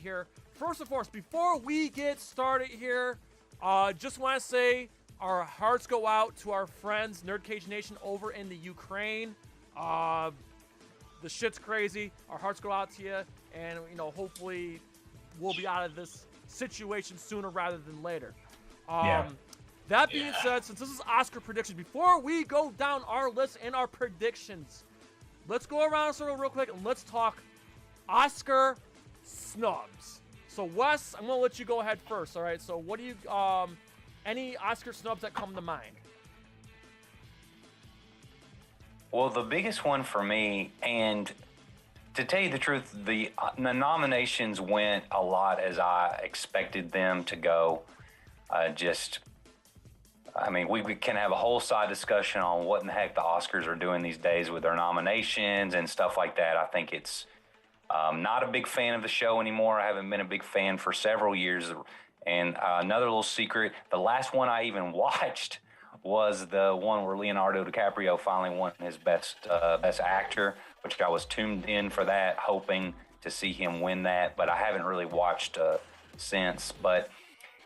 here. First and foremost, before we get started here, just want to say our hearts go out to our friends, NerdCage Nation, over in the Ukraine. The shit's crazy. Our hearts go out to you, and hopefully we'll be out of this situation sooner rather than later. That being said, since this is Oscar predictions, before we go down our list and our predictions, let's go around a circle real quick and let's talk Oscar snubs. So Wes, I'm gonna let you go ahead first. All right. So what do you any Oscar snubs that come to mind? Well, the biggest one for me, and to tell you the truth, the nominations went a lot as I expected them to go. We can have a whole side discussion on what in the heck the Oscars are doing these days with their nominations and stuff like that. I think it's not a big fan of the show anymore. I haven't been a big fan for several years. And another little secret, the last one I even watched was the one where Leonardo DiCaprio finally won his best actor, which I was tuned in for that, hoping to see him win that. But I haven't really watched since. But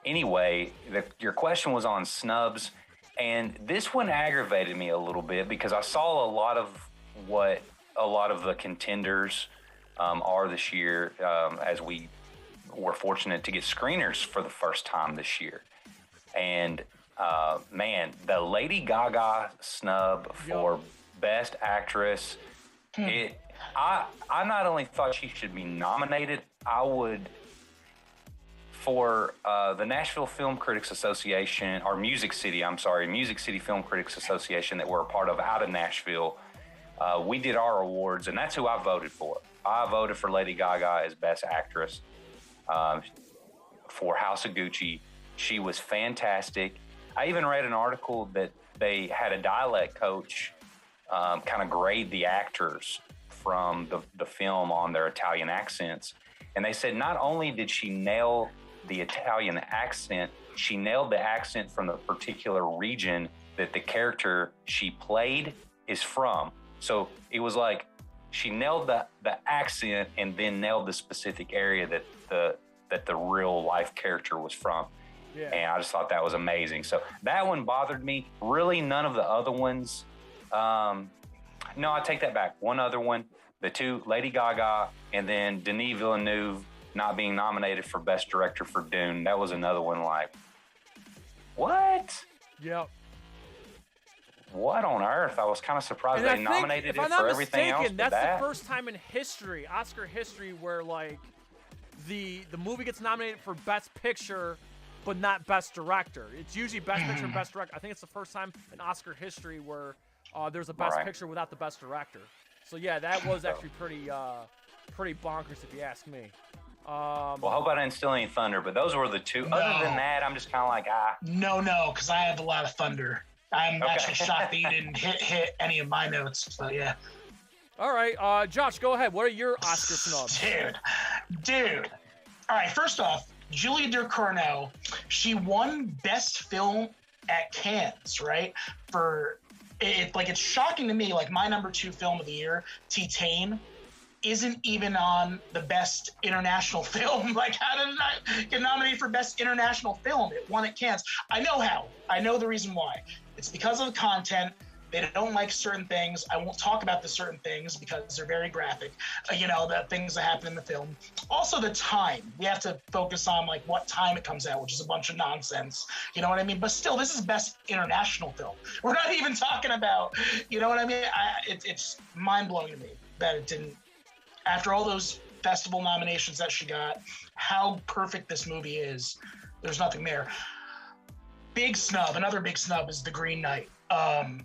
anyway, your question was on snubs, and this one aggravated me a little bit because I saw a lot of what a lot of the contenders are this year, as we were fortunate to get screeners for the first time this year. And the Lady Gaga snub for Best Actress, I not only thought she should be nominated, I would, for the Nashville Film Critics Association, or Music City Film Critics Association that we're a part of out of Nashville, we did our awards, and that's who I voted for. I voted for Lady Gaga as Best Actress for House of Gucci. She was fantastic. I even read an article that they had a dialect coach kind of grade the actors from the film on their Italian accents. And they said not only did she nail the Italian accent, she nailed the accent from the particular region that the character she played is from. So it was like she nailed the accent and then nailed the specific area that the real life character was from. Yeah. And I just thought that was amazing. So that one bothered me. Really, none of the other ones. No, I take that back. One other one, the two, Lady Gaga and then Denis Villeneuve not being nominated for Best Director for Dune. That was another one like, what? Yep. What on earth? I was kind of surprised they nominated it for everything else but that. That's the first time in history, Oscar history, where like the movie gets nominated for Best Picture but not Best Director. It's usually Best Picture and Best Director. I think it's the first time in Oscar history where there's a Best Picture without the Best Director. So yeah, that was actually pretty bonkers if you ask me. Well, I hope I didn't steal any thunder, but those were the two. No. Other than that, I'm just kind of like, No, because I have a lot of thunder. I'm actually shocked that you didn't hit any of my notes, but yeah. All right, Josh, go ahead. What are your Oscar snubs? Dude. All right, first off, Julia Ducournau, she won Best Film at Cannes, right? It's shocking to me, like my number 2 film of the year, Titane, isn't even on the Best International Film. Like, how did it not get nominated for Best International Film? It won at Cannes. I know how. I know the reason why. It's because of the content. They don't like certain things. I won't talk about the certain things because they're very graphic, the things that happen in the film. Also the time. We have to focus on like what time it comes out, which is a bunch of nonsense. You know what I mean? But still, this is Best International Film. We're not even talking about, you know what I mean? It's mind-blowing to me that it didn't, after all those festival nominations that she got, how perfect this movie is. There's nothing there. Another big snub is The Green Knight. I'm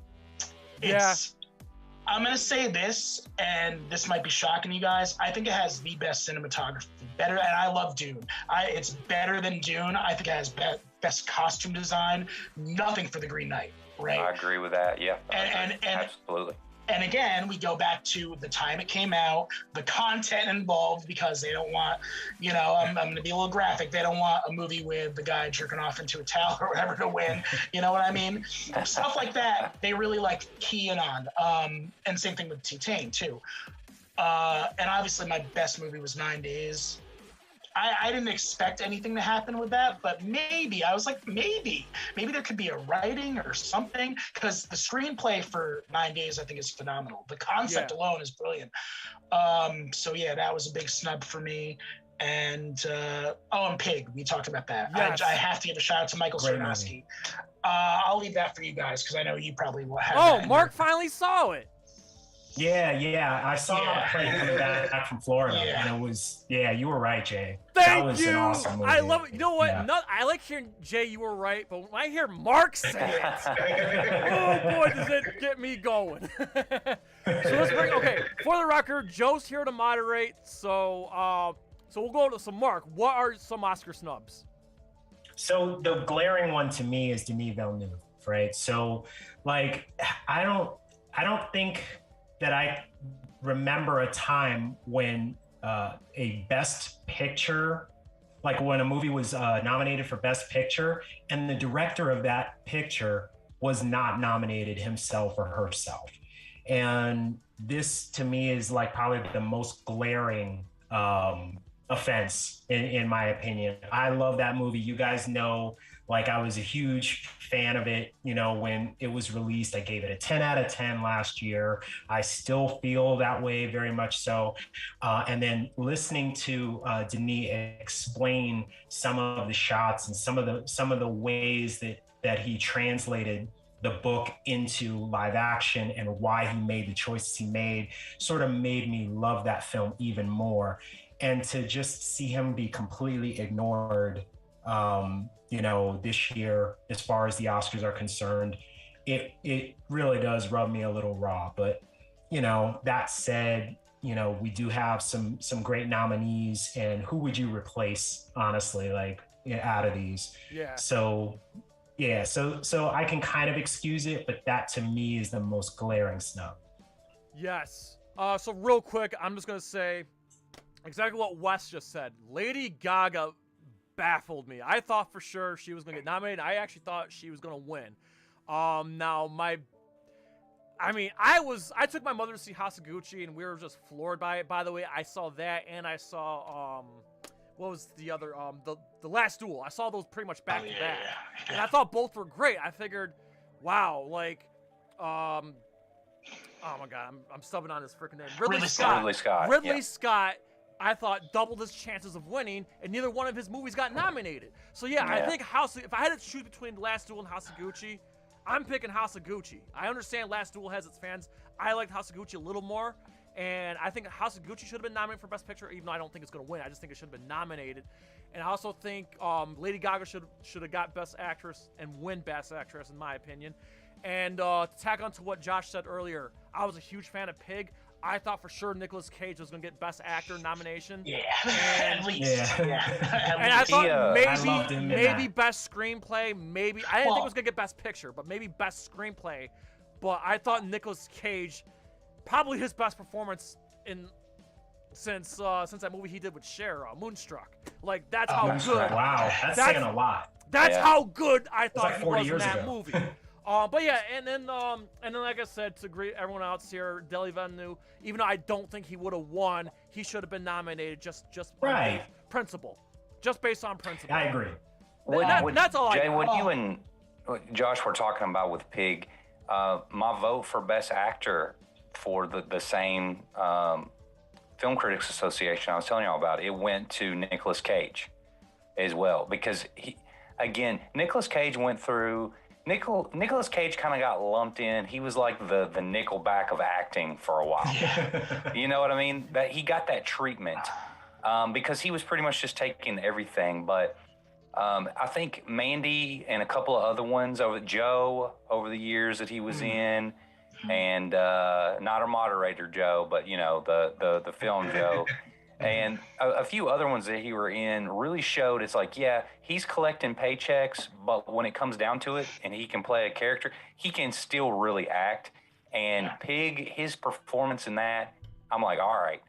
going to say this, and this might be shocking you guys. I think it has the best cinematography. Better, and I love Dune. It's better than Dune. I think it has best costume design. Nothing for The Green Knight, right? I agree with that, yeah. And absolutely. And again, we go back to the time it came out, the content involved, because they don't want, I'm going to be a little graphic. They don't want a movie with the guy jerking off into a towel or whatever to win. You know what I mean? Stuff like that, they really like keying on. And same thing with Titane, too. And obviously, my best movie was 9 Days. I didn't expect anything to happen with that, but maybe I was like, maybe there could be a writing or something, because the screenplay for 9 Days I think is phenomenal. The concept alone is brilliant. So yeah, that was a big snub for me. And and Pig, we talked about that. Yes. I have to give a shout out to Michael Sarnowski. I'll leave that for you guys because I know you probably will have. Oh, Mark finally saw it. Yeah, I saw it coming back from Florida, and it was, you were right, Jay. That was you. An awesome movie. I love it. You know what? Yeah. I like hearing Jay, you were right, but when I hear Mark say it, oh boy, does it get me going. So let's bring. Okay, for the record, Joe's here to moderate, so we'll go to some Mark. What are some Oscar snubs? So the glaring one to me is Denis Villeneuve, right? So, like, I don't think that I remember a time when a Best Picture, like when a movie was nominated for Best Picture and the director of that picture was not nominated himself or herself. And this to me is like probably the most glaring offense in my opinion. I love that movie. You guys know, like, I was a huge fan of it, when it was released. I gave it a 10 out of 10 last year. I still feel that way, very much so. And then listening to Denis explain some of the shots and some of the ways that he translated the book into live action and why he made the choices he made sort of made me love that film even more. And to just see him be completely ignored, this year, as far as the Oscars are concerned, it really does rub me a little raw. But, that said, we do have some great nominees, and who would you replace, honestly, like, out of these? Yeah. So I can kind of excuse it, but that to me is the most glaring snub. Yes. So real quick, I'm just going to say exactly what Wes just said. Lady Gaga baffled me. I thought for sure she was going to get nominated. I actually thought she was going to win. I took my mother to see House of Gucci, and we were just floored by it. By the way, I saw that, and I saw, what was the other, the Last Duel. I saw those pretty much back to back. And I thought both were great. I figured, wow, like, oh my God, I'm stubbing on his freaking name. Ridley Scott. I thought doubled his chances of winning, and neither one of his movies got nominated. So I think if I had to choose between Last Duel and House of Gucci, I'm picking House of Gucci. I understand Last Duel has its fans. I liked House of Gucci a little more, and I think House of Gucci should have been nominated for Best Picture, even though I don't think it's going to win. I just think it should have been nominated. And I also think Lady Gaga should have got Best Actress and win Best Actress, in my opinion. And to tack on to what Josh said earlier, I was a huge fan of Pig. I thought for sure Nicolas Cage was going to get Best Actor nomination. Yeah, and, at least. Yeah. And I thought I maybe Best Screenplay, maybe. I didn't think it was going to get Best Picture, but maybe Best Screenplay. But I thought Nicolas Cage, probably his best performance since that movie he did with Cher, Moonstruck. Like, that's how good. Wow, that's saying a lot. That's how good I thought like he was 40 years in that ago. movie. But yeah, and then like I said, to greet everyone else here, Denis Villeneuve, even though I don't think he would have won, he should have been nominated just right. Principle. Just based on principle. I agree. That's all Jay, I what you and Josh were talking about with Pig, my vote for Best Actor for the same Film Critics Association I was telling y'all about, it went to Nicolas Cage as well. Because, Nicolas Cage went through... Nicolas Cage kind of got lumped in. He was like the Nickelback of acting for a while. You know what I mean? That he got that treatment because he was pretty much just taking everything. But I think Mandy and a couple of other ones Joe over the years that he was in, and not our moderator Joe, but the film Joe. And a few other ones that he were in really showed it's like, he's collecting paychecks, but when it comes down to it and he can play a character, he can still really act. And Pig, his performance in that, I'm like, all right,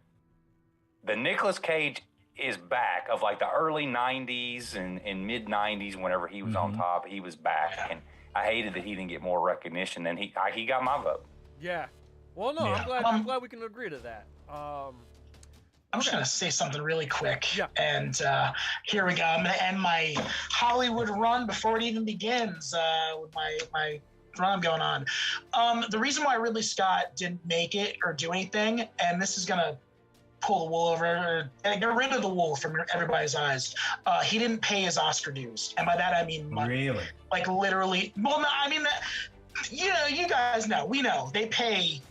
the Nicolas Cage is back of like the early 90s and mid 90s, whenever he was on top, he was back. And I hated that he didn't get more recognition than he got my vote. Yeah. Well, no, I'm glad we can agree to that. I'm just going to say something really quick. Yeah. And here we go. I'm going to end my Hollywood run before it even begins with my run I'm going on. The reason why Ridley Scott didn't make it or do anything, and this is going to pull the wool over, get rid of the wool from everybody's eyes. He didn't pay his Oscar dues. And by that, I mean money. Really? Like literally. Well, no, I mean, you guys know, we know they pay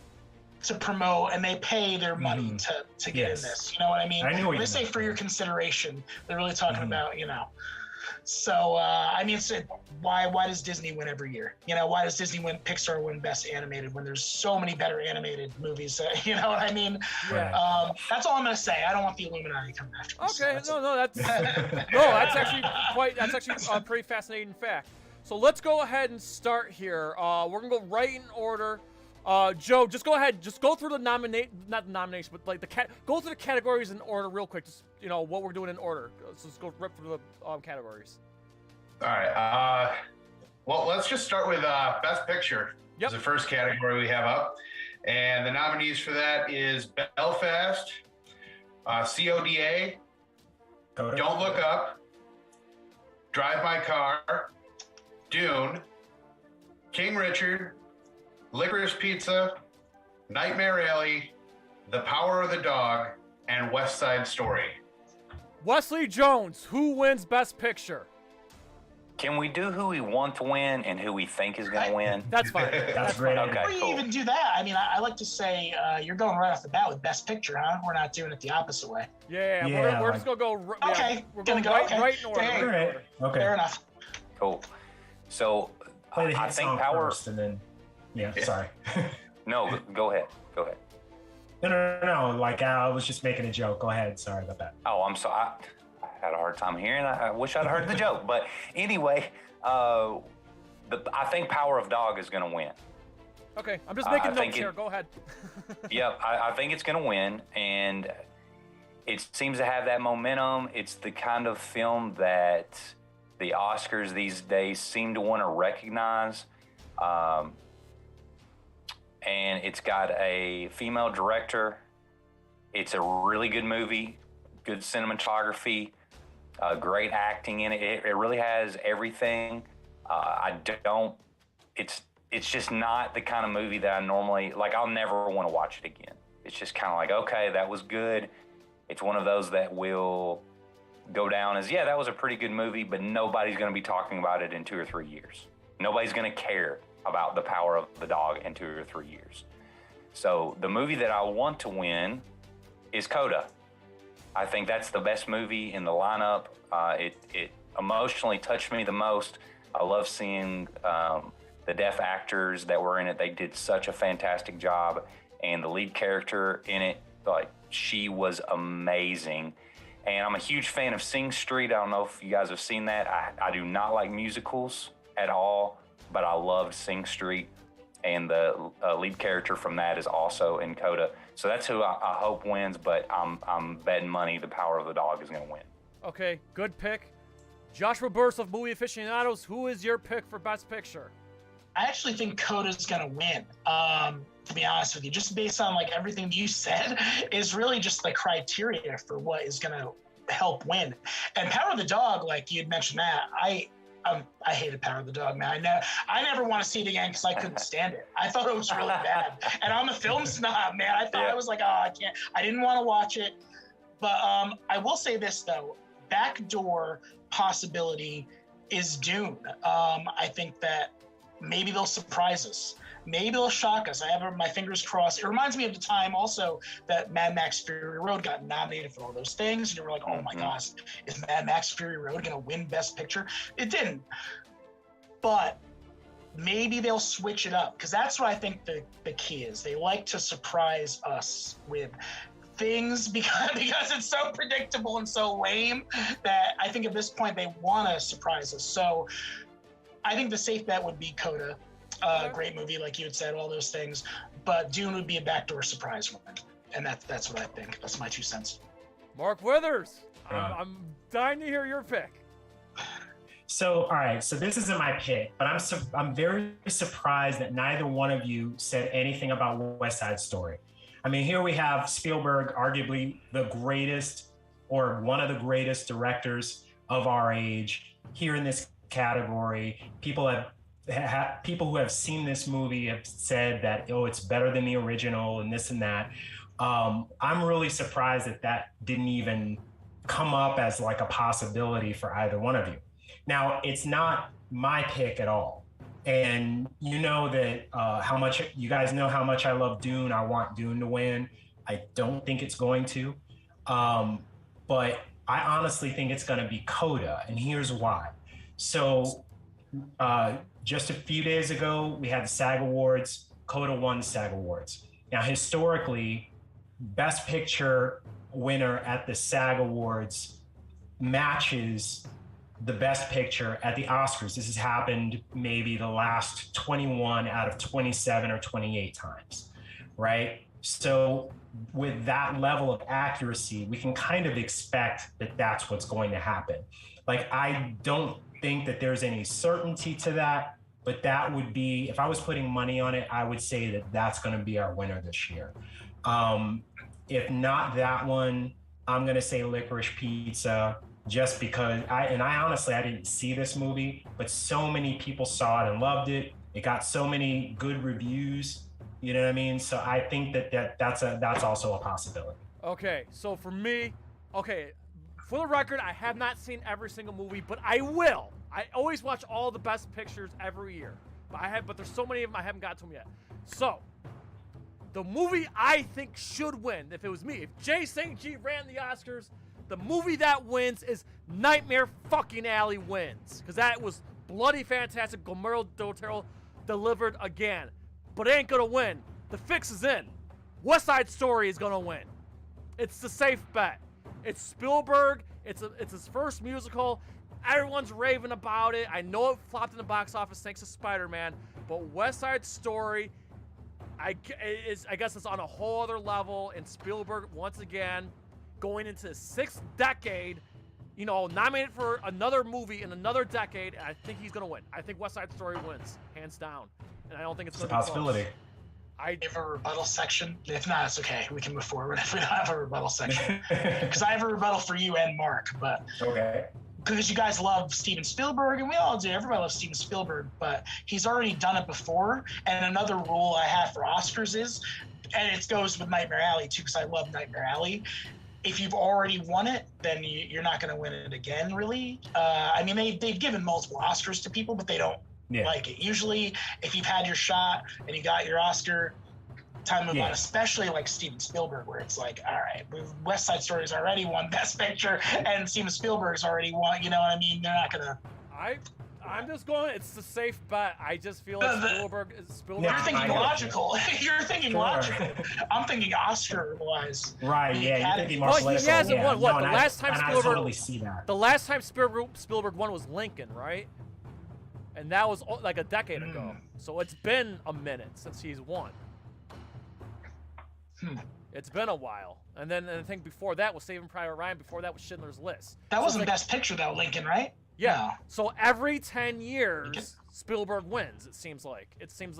to promote and they pay their money to get in this. You know what I mean? When they say for your consideration, they're really talking about, So, I mean, why does Disney win every year? Why does Pixar win Best Animated when there's so many better animated movies? You know what I mean? Yeah. That's all I'm gonna say. I don't want the Illuminati coming after me. Okay, that's actually a pretty fascinating fact. So let's go ahead and start here. We're gonna go right in order. Joe, just go ahead. Just go through the not the nomination, but like go through the categories in order real quick. Just what we're doing in order. So let's go right through the categories. All right. Well, let's just start with Best Picture. Yep. Is the first category we have up, and the nominees for that is Belfast, CODA, Don't Look Up, Drive My Car, Dune, King Richard, Licorice Pizza, Nightmare Alley, The Power of the Dog, and West Side Story. Wesley Jones, who wins Best Picture? Can we do who we want to win and who we think is going to win? That's fine. That's great. Okay, Before you even do that, I mean, I like to say you're going right off the bat with Best Picture, huh? We're not doing it the opposite way. Yeah, we're just going to go. Okay. We're going right in order. Dang. All right. Okay. Fair enough. Cool. So Play the I hit think song Power. first and then. Yeah. Sorry. No, go ahead. No. Like I was just making a joke. Go ahead. Sorry about that. Oh, I'm sorry. I had a hard time hearing. I wish I'd heard the joke. But anyway, I think Power of Dog is going to win. Okay, I'm just making notes here. Go ahead. Yep, I think it's going to win, and it seems to have that momentum. It's the kind of film that the Oscars these days seem to want to recognize. And it's got a female director. It's a really good movie, good cinematography, great acting in it. It really has everything. It's just not the kind of movie that I normally, like, I'll never want to watch it again. It's just kind of like, okay, that was good. It's one of those that will go down as, yeah, that was a pretty good movie, but nobody's going to be talking about it in 2 or 3 years. Nobody's going to care about The Power of the Dog in 2 or 3 years. So the movie that I want to win is Coda. I think that's the best movie in the lineup. It emotionally touched me the most. I love seeing the deaf actors that were in it. They did such a fantastic job. And the lead character in it, like, she was amazing. And I'm a huge fan of Sing Street. I don't know if you guys have seen that. I do not like musicals at all, but I loved Sing Street, and the lead character from that is also in Coda. So that's who I hope wins, but I'm betting money The Power of the Dog is going to win. Okay, good pick. Joshua Burst of Movie Aficionados, who is your pick for Best Picture? I actually think Coda's going to win, to be honest with you. Just based on like everything you said is really just the criteria for what is going to help win. And Power of the Dog, like you had mentioned that, I hated Power of the Dog, man. I never want to see it again because I couldn't stand it. I thought it was really bad. And I'm a film snob, man. I thought I was like, I can't. I didn't want to watch it. But I will say this, though. Backdoor possibility is Dune. I think that maybe they'll surprise us. Maybe they'll shock us. I have my fingers crossed. It reminds me of the time also that Mad Max Fury Road got nominated for all those things. And you were like, oh my gosh, is Mad Max Fury Road going to win Best Picture? It didn't. But maybe they'll switch it up, because that's what I think the key is. They like to surprise us with things because it's so predictable and so lame that I think at this point they want to surprise us. So I think the safe bet would be Coda. Great movie, like you had said, all those things. But Dune would be a backdoor surprise one. And that's what I think. That's my 2 cents. Mark Withers, I'm dying to hear your pick. So, all right. So this isn't my pick, but I'm very surprised that neither one of you said anything about West Side Story. I mean, here we have Spielberg, arguably the greatest or one of the greatest directors of our age here in this category. People who have seen this movie have said that, oh, it's better than the original and this and that. I'm really surprised that didn't even come up as like a possibility for either one of you. Now, it's not my pick at all. And you know that you guys know how much I love Dune. I want Dune to win. I don't think it's going to. But I honestly think it's going to be Coda, and here's why. So just a few days ago, we had the Sag Awards. Coda won the Sag Awards. Now, historically, Best Picture winner at the Sag Awards matches the Best Picture at the Oscars. This has happened maybe the last 21 out of 27 or 28 times, right? So with that level of accuracy, we can kind of expect that that's what's going to happen. Like, I don't think that there's any certainty to that, but that would be, if I was putting money on it, I would say that that's going to be our winner this year. If not that one, I'm going to say Licorice Pizza, just because I honestly, I didn't see this movie, but so many people saw it and loved it. It got so many good reviews. You know what I mean? So I think that's also a possibility. Okay, so for me, for the record, I have not seen every single movie, but I will. I always watch all the Best Pictures every year, but there's so many of them I haven't got to them yet. So the movie I think should win, if it was me, if Jay St. G ran the Oscars, the movie that wins is Nightmare fucking Alley wins. Because that was bloody fantastic. Guillermo del Toro delivered again. But it ain't going to win. The fix is in. West Side Story is going to win. It's the safe bet. It's Spielberg. It's his first musical. Everyone's raving about it. I know it flopped in the box office thanks to Spider-Man. But West Side Story, I guess it's on a whole other level. And Spielberg, once again, going into the 6th decade, nominated for another movie in another decade, and I think he's going to win. I think West Side Story wins, hands down. And I don't think it's going to be possibility. close. I have a rebuttal section. If not, it's okay. We can move forward if we don't have a rebuttal section. Because I have a rebuttal for you and Mark, but okay. Because you guys love Steven Spielberg, and we all do. Everybody loves Steven Spielberg, but he's already done it before. And another rule I have for Oscars is, and it goes with Nightmare Alley too, because I love Nightmare Alley. If you've already won it, then you're not going to win it again, really. I mean, they've given multiple Oscars to people, but they don't like it. Usually, if you've had your shot and you got your Oscar, time to move on, especially like Steven Spielberg, where it's like, all right, West Side Story's already won Best Picture, and Steven Spielberg's already won, you know what I mean? They're not going to... I'm just going, it's the safe bet. I just feel like Spielberg. You're thinking logical. You're thinking logical. I'm thinking Oscar-wise. Right, yeah, you're thinking more political. Well, he hasn't won. What, no, the last time Spielberg... I totally see that. The last time Spielberg won was Lincoln, right? And that was like a decade ago. So it's been a minute since he's won. It's been a while. And then I think before that was Saving Private Ryan. Before that was Schindler's List. That wasn't Best Picture, though, Lincoln, right? Yeah. No. So every 10 years, Spielberg wins, it seems like.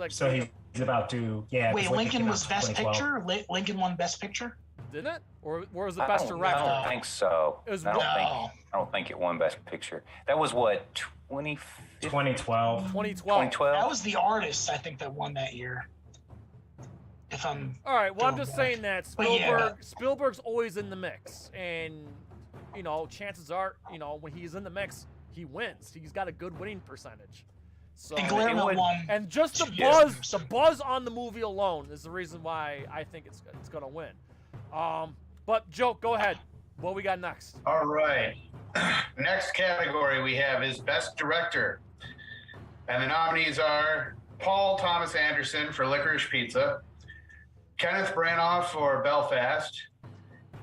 So he's about to, Wait, Lincoln was Best Picture? Lincoln won Best Picture? Didn't it? Or was it Best Director? I don't think so. I don't think it won Best Picture. That was what, 2012? 2012? That was The Artist, I think, that won that year. If I'm... All right, well, I'm just saying that Spielberg's always in the mix. And, chances are, when he's in the mix, he wins. He's got a good winning percentage. So, and just the buzz on the movie alone is the reason why I think it's going to win. But Joe, go ahead. What we got next? All right. Next category we have is Best Director. And the nominees are Paul Thomas Anderson for Licorice Pizza, Kenneth Branagh for Belfast,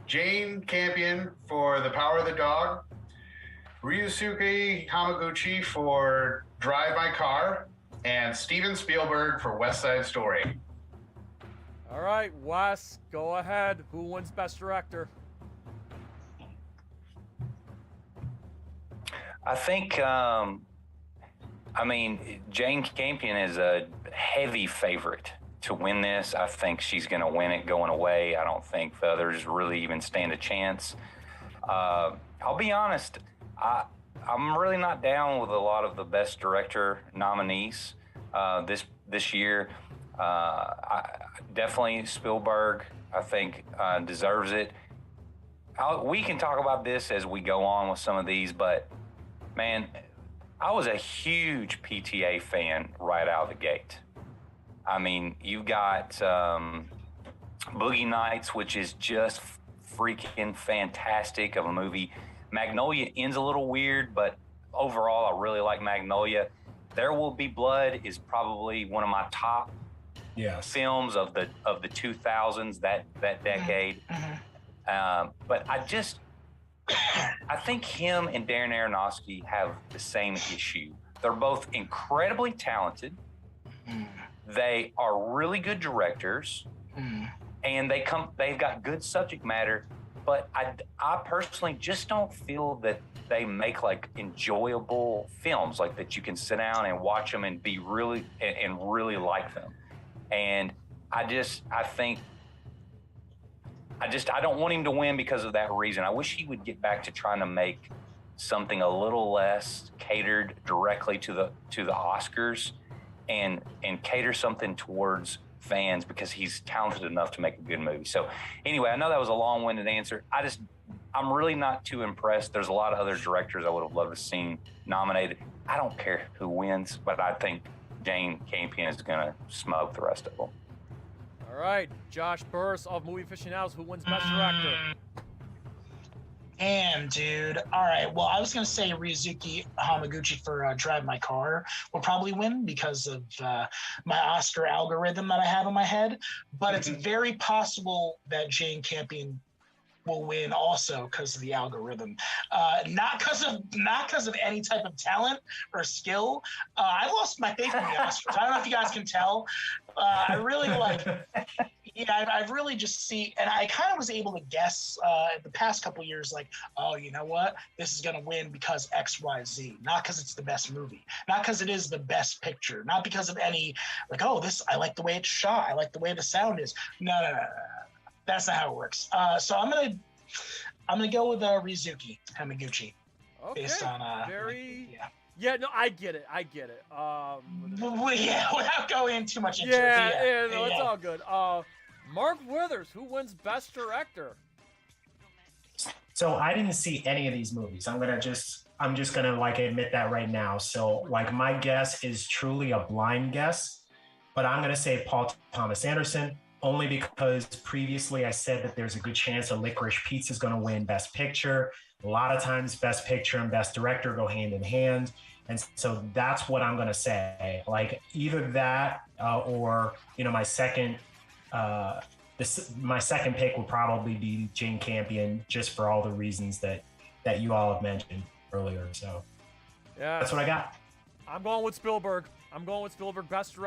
Jane Campion for The Power of the Dog, Ryusuke Hamaguchi for Drive My Car, and Steven Spielberg for West Side Story. All right, Wes, go ahead. Who wins Best Director? I think, Jane Campion is a heavy favorite to win this. I think she's going to win it going away. I don't think the others really even stand a chance. I'll be honest, I'm really not down with a lot of the Best Director nominees this year. Definitely Spielberg, I think, deserves it. We can talk about this as we go on with some of these, but man, I was a huge PTA fan right out of the gate. I mean, you got Boogie Nights, which is just freaking fantastic of a movie. Magnolia ends a little weird, but overall, I really like Magnolia. There Will Be Blood is probably one of my top films of the 2000s, that decade. But I think him and Darren Aronofsky have the same issue. They're both incredibly talented. They are really good directors, and they've got good subject matter. But I personally just don't feel that they make like enjoyable films, like that you can sit down and watch them and be really like them. And I don't want him to win because of that reason. I wish he would get back to trying to make something a little less catered directly to the Oscars and cater something towards fans, because he's talented enough to make a good movie. So anyway, I know that was a long-winded answer. I'm really not too impressed. There's a lot of other directors I would have loved to see nominated. I don't care who wins, but I think Jane Campion is going to smoke the rest of them. All right, Josh Burris of Movie Aficionados, who wins Best Director? Damn, dude. All right. Well, I was going to say Ryuzuki Hamaguchi for Drive My Car will probably win because of my Oscar algorithm that I have in my head. But it's very possible that Jane Campion will win also because of the algorithm, not because of any type of talent or skill. I lost my faith in the Oscars. I don't know if you guys can tell. I really I've really just and I kind of was able to guess the past couple years, like, oh, you know what? This is going to win because X, Y, Z, not because it's the best movie, not because it is the best picture, not because of any, like, oh, I like the way it's shot. I like the way the sound is. No. That's not how it works. So I'm gonna go with Ryuzuki Hamaguchi. Okay. Based on Yeah, no, I get it. Without going too much into it. It's all good. Mark Withers, who wins Best Director? So I didn't see any of these movies. I'm just gonna like admit that right now. So like my guess is truly a blind guess, but I'm gonna say Paul Thomas Anderson, only because previously I said that there's a good chance a Licorice Pizza is going to win Best Picture. A lot of times Best Picture and Best Director go hand in hand. And so that's what I'm going to say. Like either that or, my second pick would probably be Jane Campion, just for all the reasons that you all have mentioned earlier. So that's what I got. I'm going with Spielberg. Best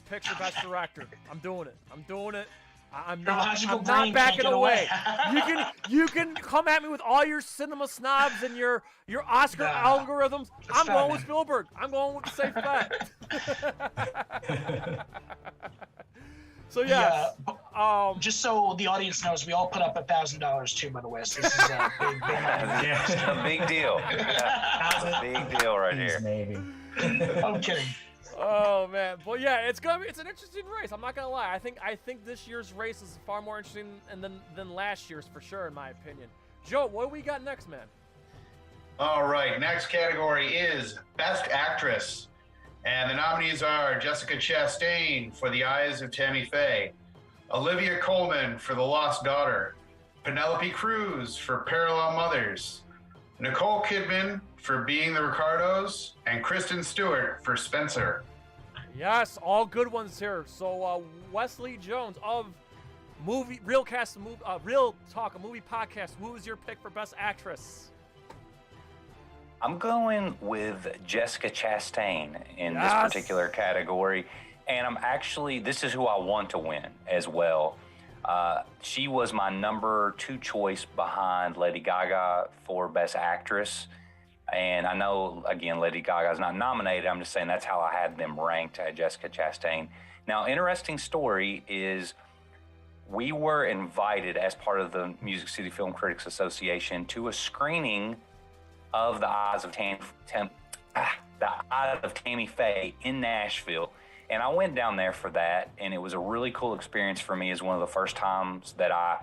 Picture, Best Director. I'm doing it. I'm not backing away. You can come at me with all your cinema snobs and your Oscar algorithms. I'm going with Spielberg. I'm going with the safe bet. So just so the audience knows, we all put up $1,000 too, by the way. So this is a big deal. That's a big deal right here. Maybe. I'm kidding. Oh man, but yeah, it's an interesting race. I'm not gonna lie. I think this year's race is far more interesting than last year's for sure, in my opinion. Joe, what do we got next, man? All right, next category is Best Actress, and the nominees are Jessica Chastain for The Eyes of Tammy Faye, Olivia Coleman for The Lost Daughter, Penelope Cruz for Parallel Mothers, Nicole Kidman for Being the Ricardos, and Kristen Stewart for Spencer. Yes, all good ones here. So Wesley Jones of Reel Talk, a movie podcast. Who is your pick for Best Actress? I'm going with Jessica Chastain in this particular category. And this is who I want to win as well. She was my number 2 choice behind Lady Gaga for Best Actress. And I know, again, Lady Gaga's not nominated. I'm just saying that's how I had them ranked at Jessica Chastain. Now, interesting story is we were invited as part of the Music City Film Critics Association to a screening of The Eyes of Tammy Faye in Nashville. And I went down there for that, and it was a really cool experience for me. As one of the first times that I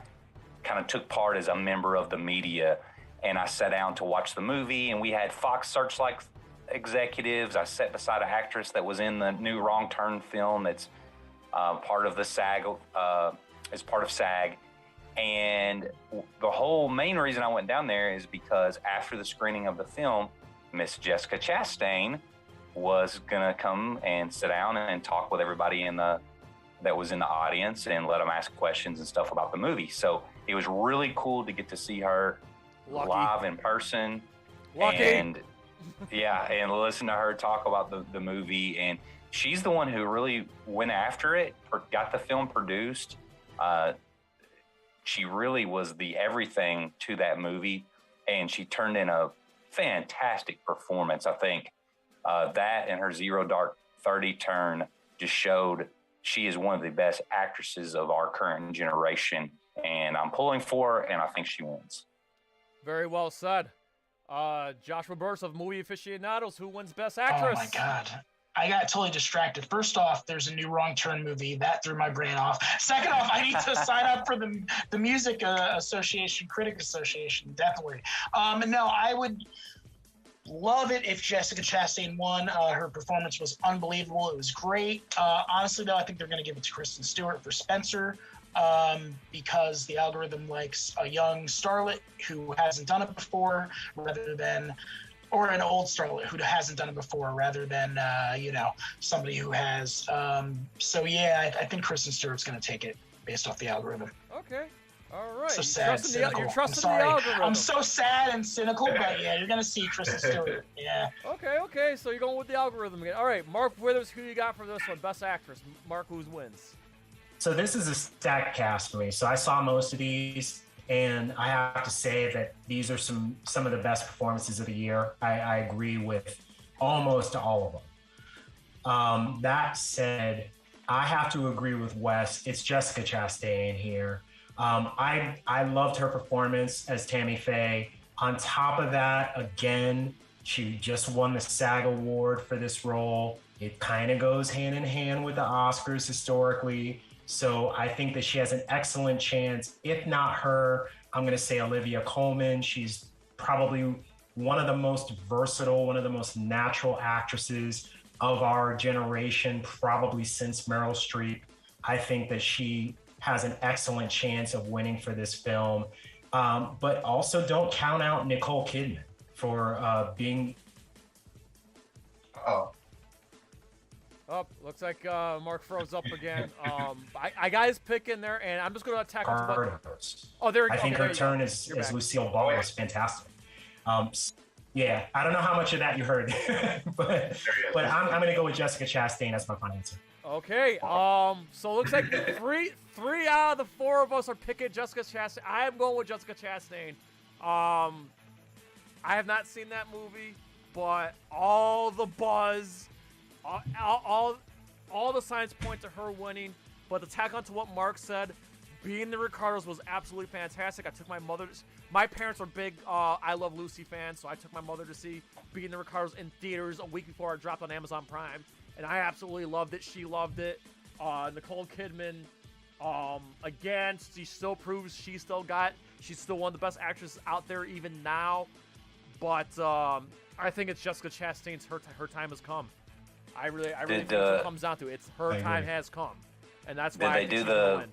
kind of took part as a member of the media. And I sat down to watch the movie, and we had Fox Searchlight executives. I sat beside an actress that was in the new Wrong Turn film that's part of the SAG, is part of SAG. And the whole main reason I went down there is because after the screening of the film, Miss Jessica Chastain was gonna come and sit down and talk with everybody that was in the audience and let them ask questions and stuff about the movie. So it was really cool to get to see her live in person. And and listen to her talk about the movie. And she's the one who really went after it, got the film produced. She really was the everything to that movie, and she turned in a fantastic performance. I think that and her Zero Dark 30 turn just showed she is one of the best actresses of our current generation, and I'm pulling for her, and I think she wins. Very well said. Joshua Burris of Movie Aficionados, who wins Best Actress? Oh my God. I got totally distracted. First off, there's a new Wrong Turn movie. That threw my brain off. Second off, I need to sign up for the Music Association, Critic Association, definitely. No, I would love it if Jessica Chastain won. Her performance was unbelievable. It was great. Honestly, though, I think they're going to give it to Kristen Stewart for Spencer. Because the algorithm likes a young starlet who hasn't done it before, or an old starlet who hasn't done it before, rather than somebody who has. So yeah, I think Kristen Stewart's going to take it based off the algorithm. Okay, all right. So sad, cynical. You're trusting I'm the sorry. algorithm. I'm so sad and cynical, but yeah, you're going to see Kristen Stewart. Yeah. Okay. So you're going with the algorithm again. All right, Mark Withers, who you got for this one? Best Actress. Mark, who wins? So this is a stacked cast for me. So I saw most of these, and I have to say that these are some of the best performances of the year. I agree with almost all of them. That said, I have to agree with Wes. It's Jessica Chastain here. I loved her performance as Tammy Faye. On top of that, again, she just won the SAG Award for this role. It kind of goes hand in hand with the Oscars historically. So I think that she has an excellent chance. If not her, I'm going to say Olivia Coleman. She's probably one of the most versatile, one of the most natural actresses of our generation, probably since Meryl Streep. I think that she has an excellent chance of winning for this film. But also don't count out Nicole Kidman for being... Oh, looks like Mark froze up again. I got his pick in there, and I'm just going to attack him. Oh, there we go. I think her turn as Lucille Ball is fantastic. Yeah, I don't know how much of that you heard, but I'm going to go with Jessica Chastain as my final answer. Okay, so it looks like three out of the four of us are picking Jessica Chastain. I am going with Jessica Chastain. I have not seen that movie, but all the buzz... All the signs point to her winning, but to tack on to what Mark said, being the Ricardos was absolutely fantastic. I took my parents are big I Love Lucy fans, so I took my mother to see Being the Ricardos in theaters a week before it dropped on Amazon Prime, and I absolutely loved it. She loved it. Nicole Kidman, again, she still proves she's still one of the best actresses out there even now, but I think it's Jessica Chastain's her time has come. I really think it comes down to it. It's her time has come, and that's why. Did they do the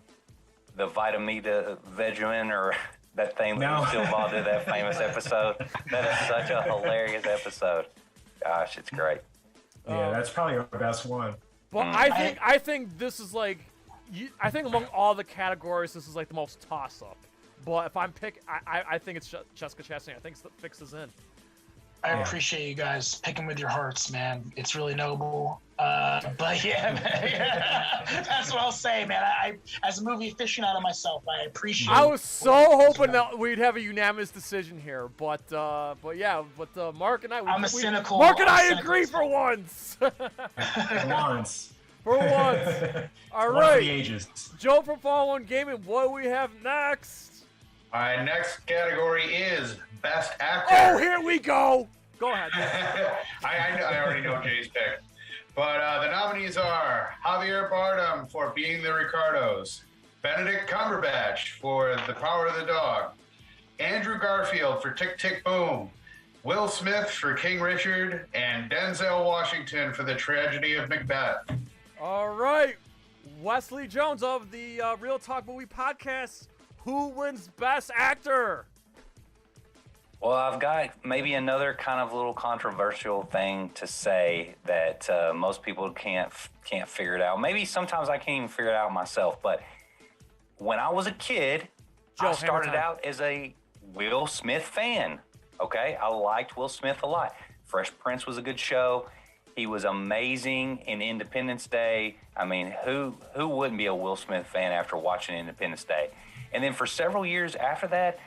Vitamita Vegemin or that thing that Lucille Ball did, that famous episode? That is such a hilarious episode. Gosh, it's great. Yeah, that's probably our best one. But I think this is like, I think among all the categories, this is like the most toss up. But if I'm I think it's Jessica Chastain. I think it fixes in. I appreciate you guys picking with your hearts, man. It's really noble. But yeah, that's what I'll say, man. I as a movie aficionado myself, I appreciate. I was so hoping that we'd have a unanimous decision here, but Mark and I. I'm a cynical. Mark and I agree for once. For once. For once. All One right. for the ages. Joe from Fall One Gaming. What do we have next? All right, next category is Best Actor. Oh, here we go. Go ahead. I already know Jay's pick. But the nominees are Javier Bardem for Being the Ricardos, Benedict Cumberbatch for The Power of the Dog, Andrew Garfield for Tick, Tick, Boom, Will Smith for King Richard, and Denzel Washington for The Tragedy of Macbeth. All right. Wesley Jones of the Real Talk Movie Podcast. Who wins Best Actor? Well, I've got maybe another kind of little controversial thing to say that most people can't figure it out. Maybe sometimes I can't even figure it out myself. But when I was a kid, Joe, I started out as a Will Smith fan. Okay, I liked Will Smith a lot. Fresh Prince was a good show. He was amazing in Independence Day. I mean, who wouldn't be a Will Smith fan after watching Independence Day? And then for several years after that,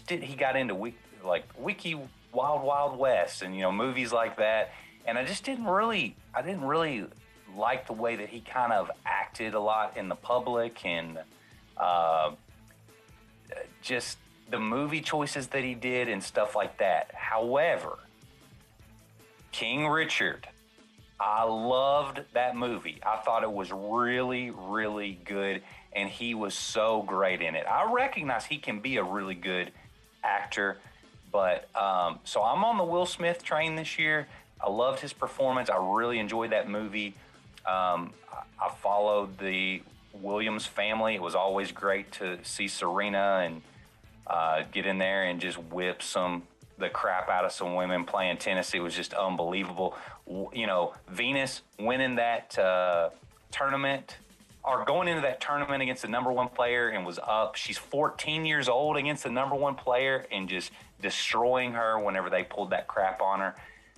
he got into Wiki Wild Wild West and, movies like that. And I didn't really like the way that he kind of acted a lot in the public and just the movie choices that he did and stuff like that. However, King Richard, I loved that movie. I thought it was really, really good, and he was so great in it. I recognize he can be a really good actor, but so I'm on the Will Smith train this year. I loved his performance. I really enjoyed that movie. I followed the Williams family. It was always great to see Serena and get in there and just whip the crap out of some women playing tennis. It was just unbelievable. Venus winning that tournament or going into that tournament against the number one player and was up. She's 14 years old against the number one player and just destroying her whenever they pulled that crap on her.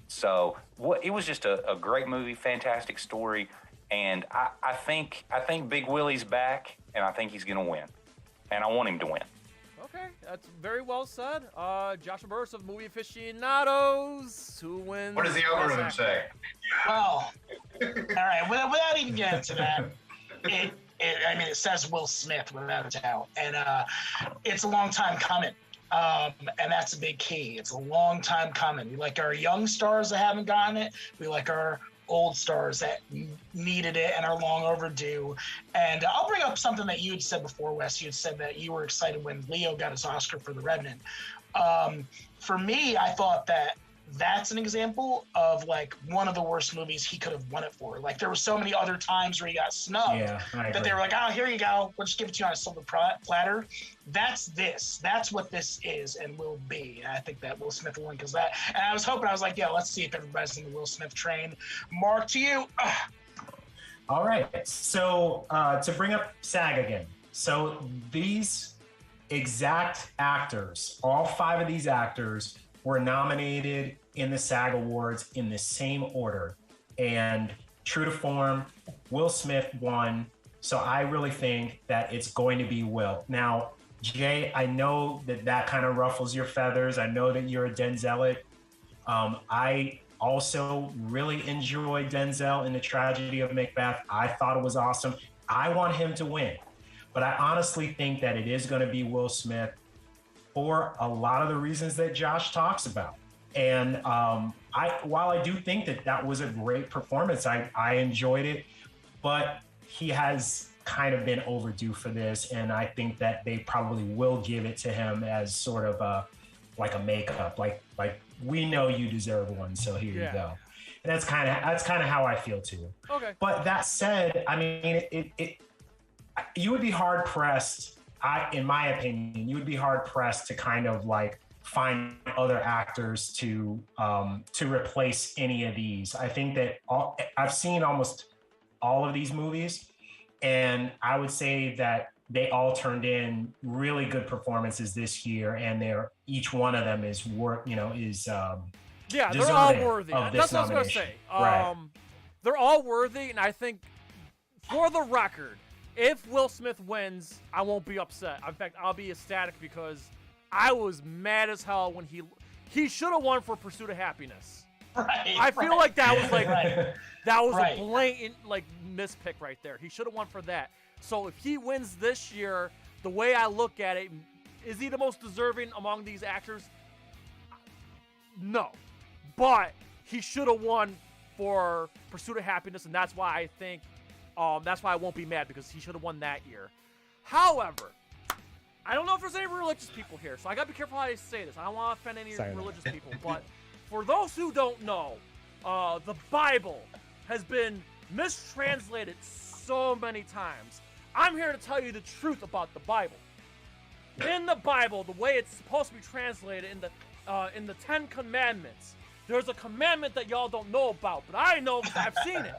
So it was just a great movie, fantastic story. And I think Big Willie's back, and I think he's going to win. And I want him to win. Okay, that's very well said. Joshua Burris of Movie Aficionados, who wins? What does the algorithm say? Well, all right, without even getting to that, it says Will Smith without a doubt. And it's a long time coming. And that's a big key. It's a long time coming. We like our young stars that haven't gotten it. We like our old stars that needed it and are long overdue. And I'll bring up something that you had said before, Wes. You had said that you were excited when Leo got his Oscar for The Revenant. For me, I thought that's an example of one of the worst movies he could have won it for. There were so many other times where he got snubbed that they were like, oh, here you go. We'll just give it to you on a silver platter. That's this. That's what this is and will be. And I think that Will Smith will win because that. And I was hoping, I was like, yeah, let's see if everybody's in the Will Smith train. Mark, to you. All right. So to bring up SAG again. So these exact actors, all 5 of these actors were nominated in the SAG Awards in the same order. And true to form, Will Smith won. So I really think that it's going to be Will. Now, Jay, I know that kind of ruffles your feathers. I know that you're a Denzel. I also really enjoyed Denzel in The Tragedy of Macbeth. I thought it was awesome. I want him to win. But I honestly think that it is going to be Will Smith for a lot of the reasons that Josh talks about. And while I do think that was a great performance, I enjoyed it, but he has kind of been overdue for this. And I think that they probably will give it to him as sort of a makeup, like we know you deserve one, so here you go. And that's kind of how I feel too. Okay. But that said, I mean, you would be hard pressed. In my opinion, you would be hard pressed to kind of find other actors to replace any of these. I think that I've seen almost all of these movies, and I would say that they all turned in really good performances this year, and each one of them is Yeah, they're all deserving worthy. of That's this what I was gonna nomination. say. Right. They're all worthy, and I think, for the record, if Will Smith wins, I won't be upset. In fact, I'll be ecstatic because I was mad as hell when he should have won for Pursuit of Happiness. Right. I feel like that was like Right. that was Right. a blatant like mispick right there. He should have won for that. So if he wins this year, the way I look at it, is he the most deserving among these actors? No, but he should have won for Pursuit of Happiness, and that's why I think that's why I won't be mad because he should have won that year. However, I don't know if there's any religious people here, so I gotta be careful how I say this. I don't want to offend any religious people, but for those who don't know, the Bible has been mistranslated so many times. I'm here to tell you the truth about the Bible. In the Bible, the way it's supposed to be translated in the 10 Commandments, there's a commandment that y'all don't know about, but I know because I've seen it.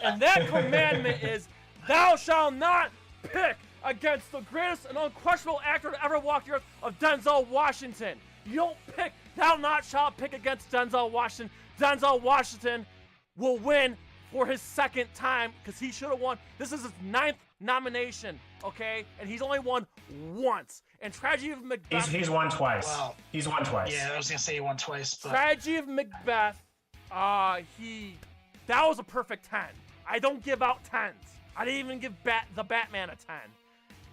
And that commandment is, thou shalt not pick against the greatest and unquestionable actor to ever walk the earth of Denzel Washington. You don't pick, thou not shalt pick against Denzel Washington. Denzel Washington will win for his second time because he should have won. This is his 9th nomination, okay? And he's only won once. And Tragedy of Macbeth. He's won twice. Wow. He's won twice. Yeah, I was gonna say he won twice. But... Tragedy of Macbeth. That was a perfect 10. I don't give out 10s. I didn't even give the Batman a 10.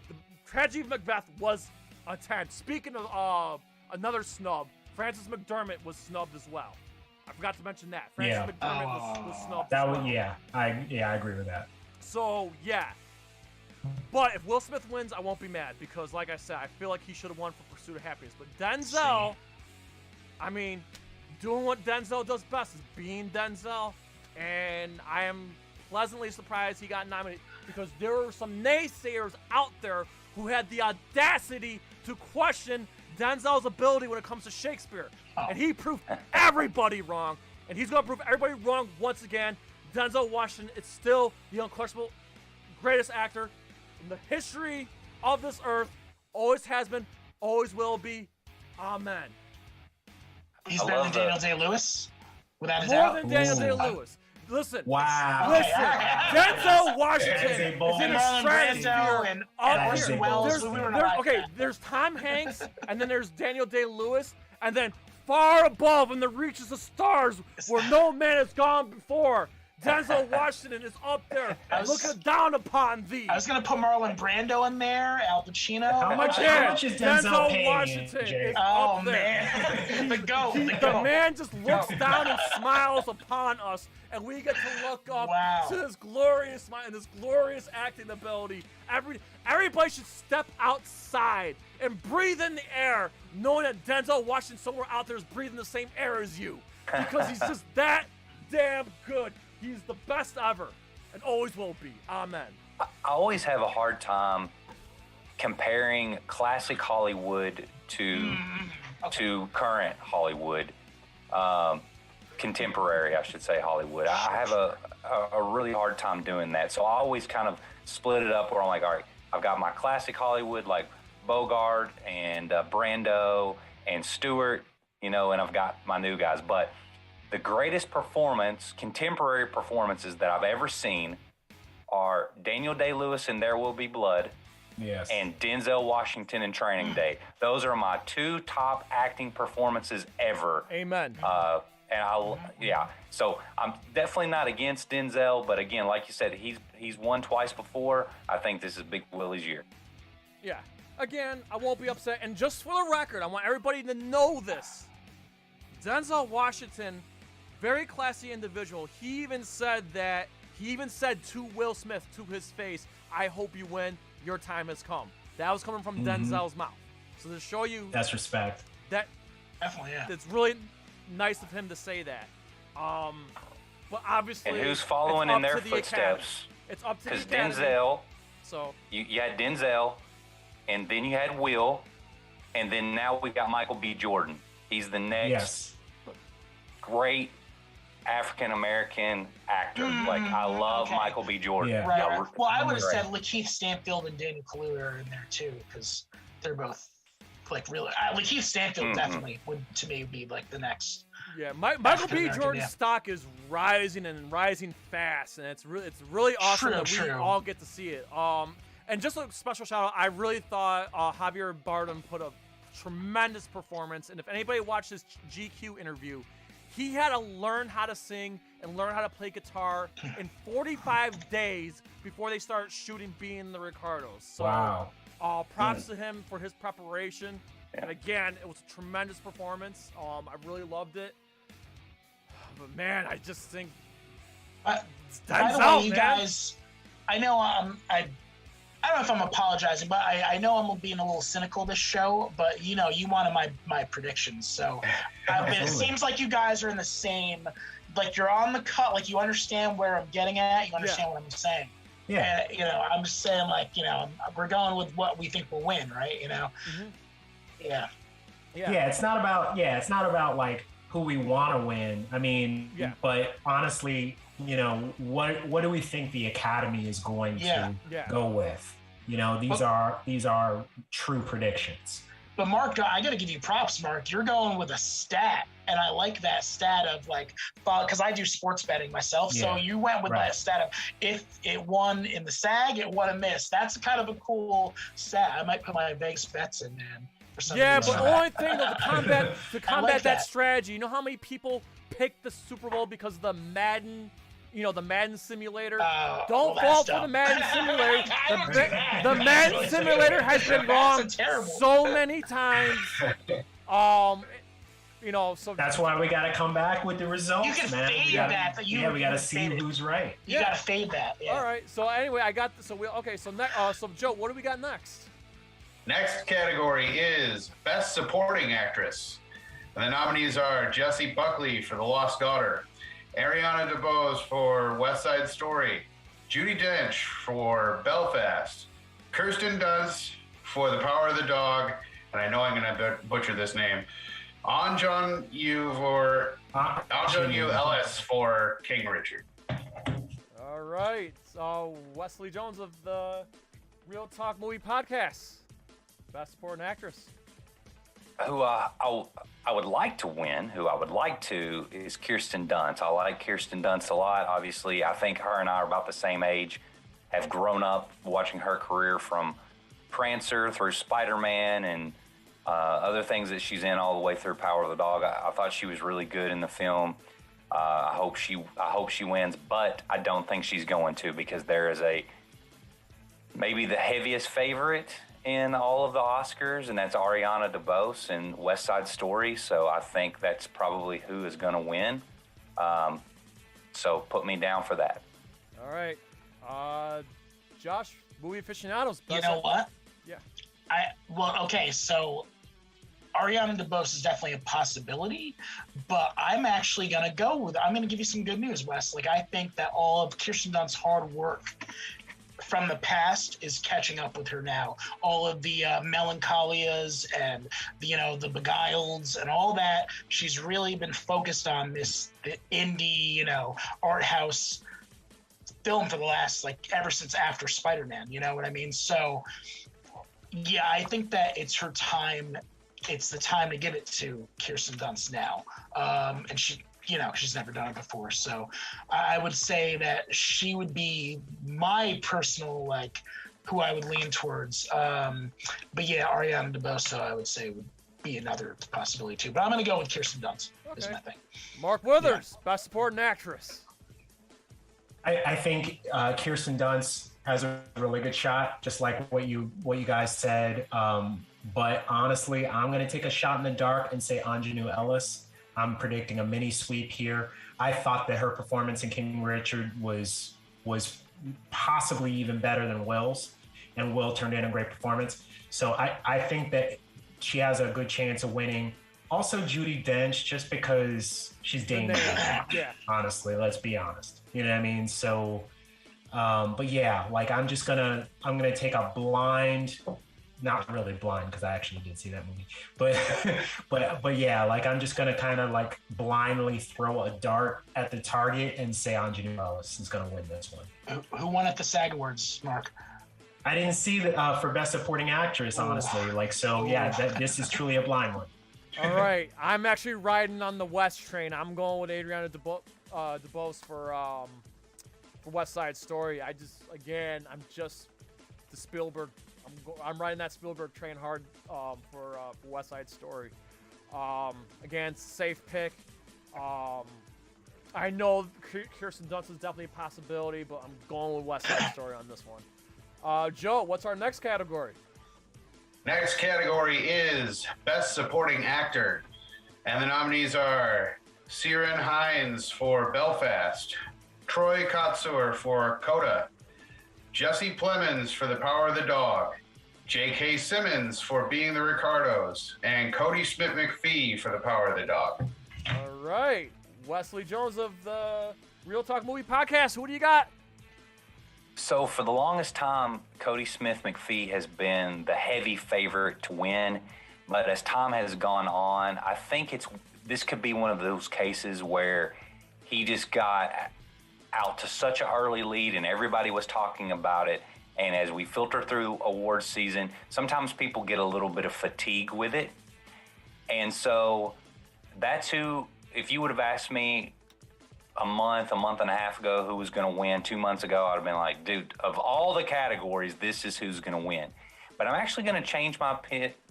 The Tragedy of Macbeth was a 10. Speaking of another snub, Frances McDermott was snubbed as well. I forgot to mention that. Frances McDermott was snubbed. That as was well. I agree with that. So yeah. But if Will Smith wins, I won't be mad because, like I said, I feel like he should have won for Pursuit of Happiness. But Denzel, I mean, doing what Denzel does best is being Denzel, and I am pleasantly surprised he got nominated because there were some naysayers out there who had the audacity to question Denzel's ability when it comes to Shakespeare. And he proved everybody wrong, and he's going to prove everybody wrong once again. Denzel Washington is still the unquestionable greatest actor in the history of this earth, always has been, always will be. Amen. He's better than Daniel Day-Lewis, without a More doubt. than Daniel Day-Lewis. Listen. Wow. Listen. Denzel Washington That is a is bold- in a Marlon stratosphere Brando and up Orson here. Welles. We were not Okay, there's Tom Hanks, and then there's Daniel Day-Lewis, and then far above in the reaches of stars where no man has gone before, Denzel Washington is up there looking down upon thee. I was gonna put Marlon Brando in there, Al Pacino. How much is Denzel Denzel paying Washington Jay? is Oh up there. man, the goat. The man just looks down and smiles upon us, and we get to look up to his glorious smile and his glorious acting ability. Everybody should step outside and breathe in the air, knowing that Denzel Washington somewhere out there is breathing the same air as you, because he's just that damn good. He's the best ever, and always will be. Amen. I always have a hard time comparing classic Hollywood to current Hollywood, contemporary, I should say, Hollywood. I have a really hard time doing that. So I always kind of split it up where I'm like, all right, I've got my classic Hollywood like Bogart and Brando and Stewart, and I've got my new guys. But the greatest contemporary performances that I've ever seen are Daniel Day-Lewis in There Will Be Blood, yes, and Denzel Washington in Training Day. Those are my 2 top acting performances ever. Amen. So I'm definitely not against Denzel, but again, like you said, he's won twice before. I think this is Big Willie's year. Yeah. Again, I won't be upset. And just for the record, I want everybody to know this. Denzel Washington, very classy individual. He even said to Will Smith, to his face, I hope you win. Your time has come. That was coming from Denzel's mouth. So to show you that's respect. That definitely, yeah. It's really nice of him to say that. But obviously, and who's following in their footsteps? It's up to the because Academy. Denzel. So you had Denzel, and then you had Will, and then now we got Michael B. Jordan. He's the next great African American actor. I love Michael B. Jordan. Yeah. Right. Well, I would have said Lakeith Stanfield and Daniel Kaluuya are in there too, because they're both really. Lakeith Stanfield definitely would, to me, be like the next. Yeah, Michael B. Jordan's stock is rising and rising fast, and it's really awesome that we all get to see it. And just a special shout out, I really thought Javier Bardem put a tremendous performance, and if anybody watched his GQ interview, he had to learn how to sing and learn how to play guitar in 45 days before they start shooting Being the Ricardos. So, wow. Props to him for his preparation. And again, it was a tremendous performance. I really loved it. But man, I just think by the way, you guys, I know I don't know if I'm apologizing, but I know I'm being a little cynical this show, but you wanted my predictions. So it seems like you guys are in the same, like you're on the cut, like you understand where I'm getting at, you understand what I'm saying. Yeah. And, I'm just saying we're going with what we think will win, right? Mm-hmm. Yeah. Yeah, it's not about like who we want to win. I mean, but honestly, what do we think the Academy is going to go with? These are true predictions. But Mark, I got to give you props, Mark. You're going with a stat, and I like that stat of because I do sports betting myself. Yeah. So you went with that stat of if it won in the SAG, it won a miss. That's kind of a cool stat. I might put my Vegas bets in, man. Yeah, but the only thing to combat that strategy, you know how many people picked the Super Bowl because of the Madden, the Madden simulator? Don't fall for the Madden simulator. The Madden simulator has been wrong so many times. So that's why we got to come back with the results. You can man. fade that. We got to see who's right. You got to fade that. Yeah. All right. So anyway, So Joe, what do we got next? Next category is Best Supporting Actress. And the nominees are Jessie Buckley for The Lost Daughter, Ariana DeBose for West Side Story, Judi Dench for Belfast, Kirsten Dunst for The Power of the Dog, and I know I'm going to butcher this name, Anjanu Ellis for King Richard. All right. So Wesley Jones of the Real Talk Movie Podcast. Best Supporting Actress. Who I would like to win, is Kirsten Dunst. I like Kirsten Dunst a lot. Obviously, I think her and I are about the same age, have grown up watching her career from Prancer through Spider-Man and other things that she's in all the way through Power of the Dog. I thought she was really good in the film. I hope she wins, but I don't think she's going to because there is maybe the heaviest favorite in all of the Oscars, and that's Ariana DeBose in West Side Story. So I think that's probably who is going to win. So put me down for that. All right. Josh, Movie Aficionados. You know what? Yeah. Okay, so Ariana DeBose is definitely a possibility, but I'm actually going to I'm going to give you some good news, Wes. I think that all of Kirsten Dunst's hard work from the past is catching up with her now. All of the melancholias and the beguileds and all that, she's really been focused on the indie, art house film for the last ever since after Spider-Man, you know what I mean? So yeah, I think that it's her time. It's the time to give it to Kirsten Dunst now. And she's never done it before. So I would say that she would be my personal, who I would lean towards. But yeah, Ariana DeBose, I would say would be another possibility too. But I'm going to go with Kirsten Dunst is my thing. Mark Withers, Best Supporting Actress. I think Kirsten Dunst has a really good shot, just like what you guys said. But honestly, I'm going to take a shot in the dark and say Anjanu Ellis. I'm predicting a mini sweep here. I thought that her performance in King Richard was possibly even better than Will's, and Will turned in a great performance. So I think that she has a good chance of winning. Also, Judi Dench, just because she's dangerous. Yeah. Honestly, let's be honest. You know what I mean? So, but yeah, I'm gonna take a blind. Not really blind because I actually did see that movie, but yeah, I'm just gonna kind of blindly throw a dart at the target and say Anjanu Ellis is gonna win this one. Who won at the SAG Awards, Mark? I didn't see that for Best Supporting Actress, honestly. Yeah, this is truly a blind one. All right, I'm actually riding on the West train. I'm going with Adriana DeBose for West Side Story. I'm just the Spielberg. I'm riding that Spielberg train hard for West Side Story. Again, safe pick. I know Kirsten Dunst is definitely a possibility, but I'm going with West Side Story on this one. Joe, what's our next category? Next category is Best Supporting Actor. And the nominees are Ciarán Hinds for Belfast, Troy Kotsur for Coda, Jesse Plemons for The Power of the Dog, J.K. Simmons for Being the Ricardos, and Cody Smith-McPhee for The Power of the Dog. All right. Wesley Jones of the Real Talk Movie Podcast. Who do you got? So for the longest time, Cody Smith-McPhee has been the heavy favorite to win. But as time has gone on, I think this could be one of those cases where he just got out to such an early lead and everybody was talking about it. And as we filter through awards season, sometimes people get a little bit of fatigue with it. And so that's who, if you would have asked me a month and a half ago who was going to win 2 months ago, I'd have been like, dude, of all the categories, this is who's going to win. But I'm actually going to change my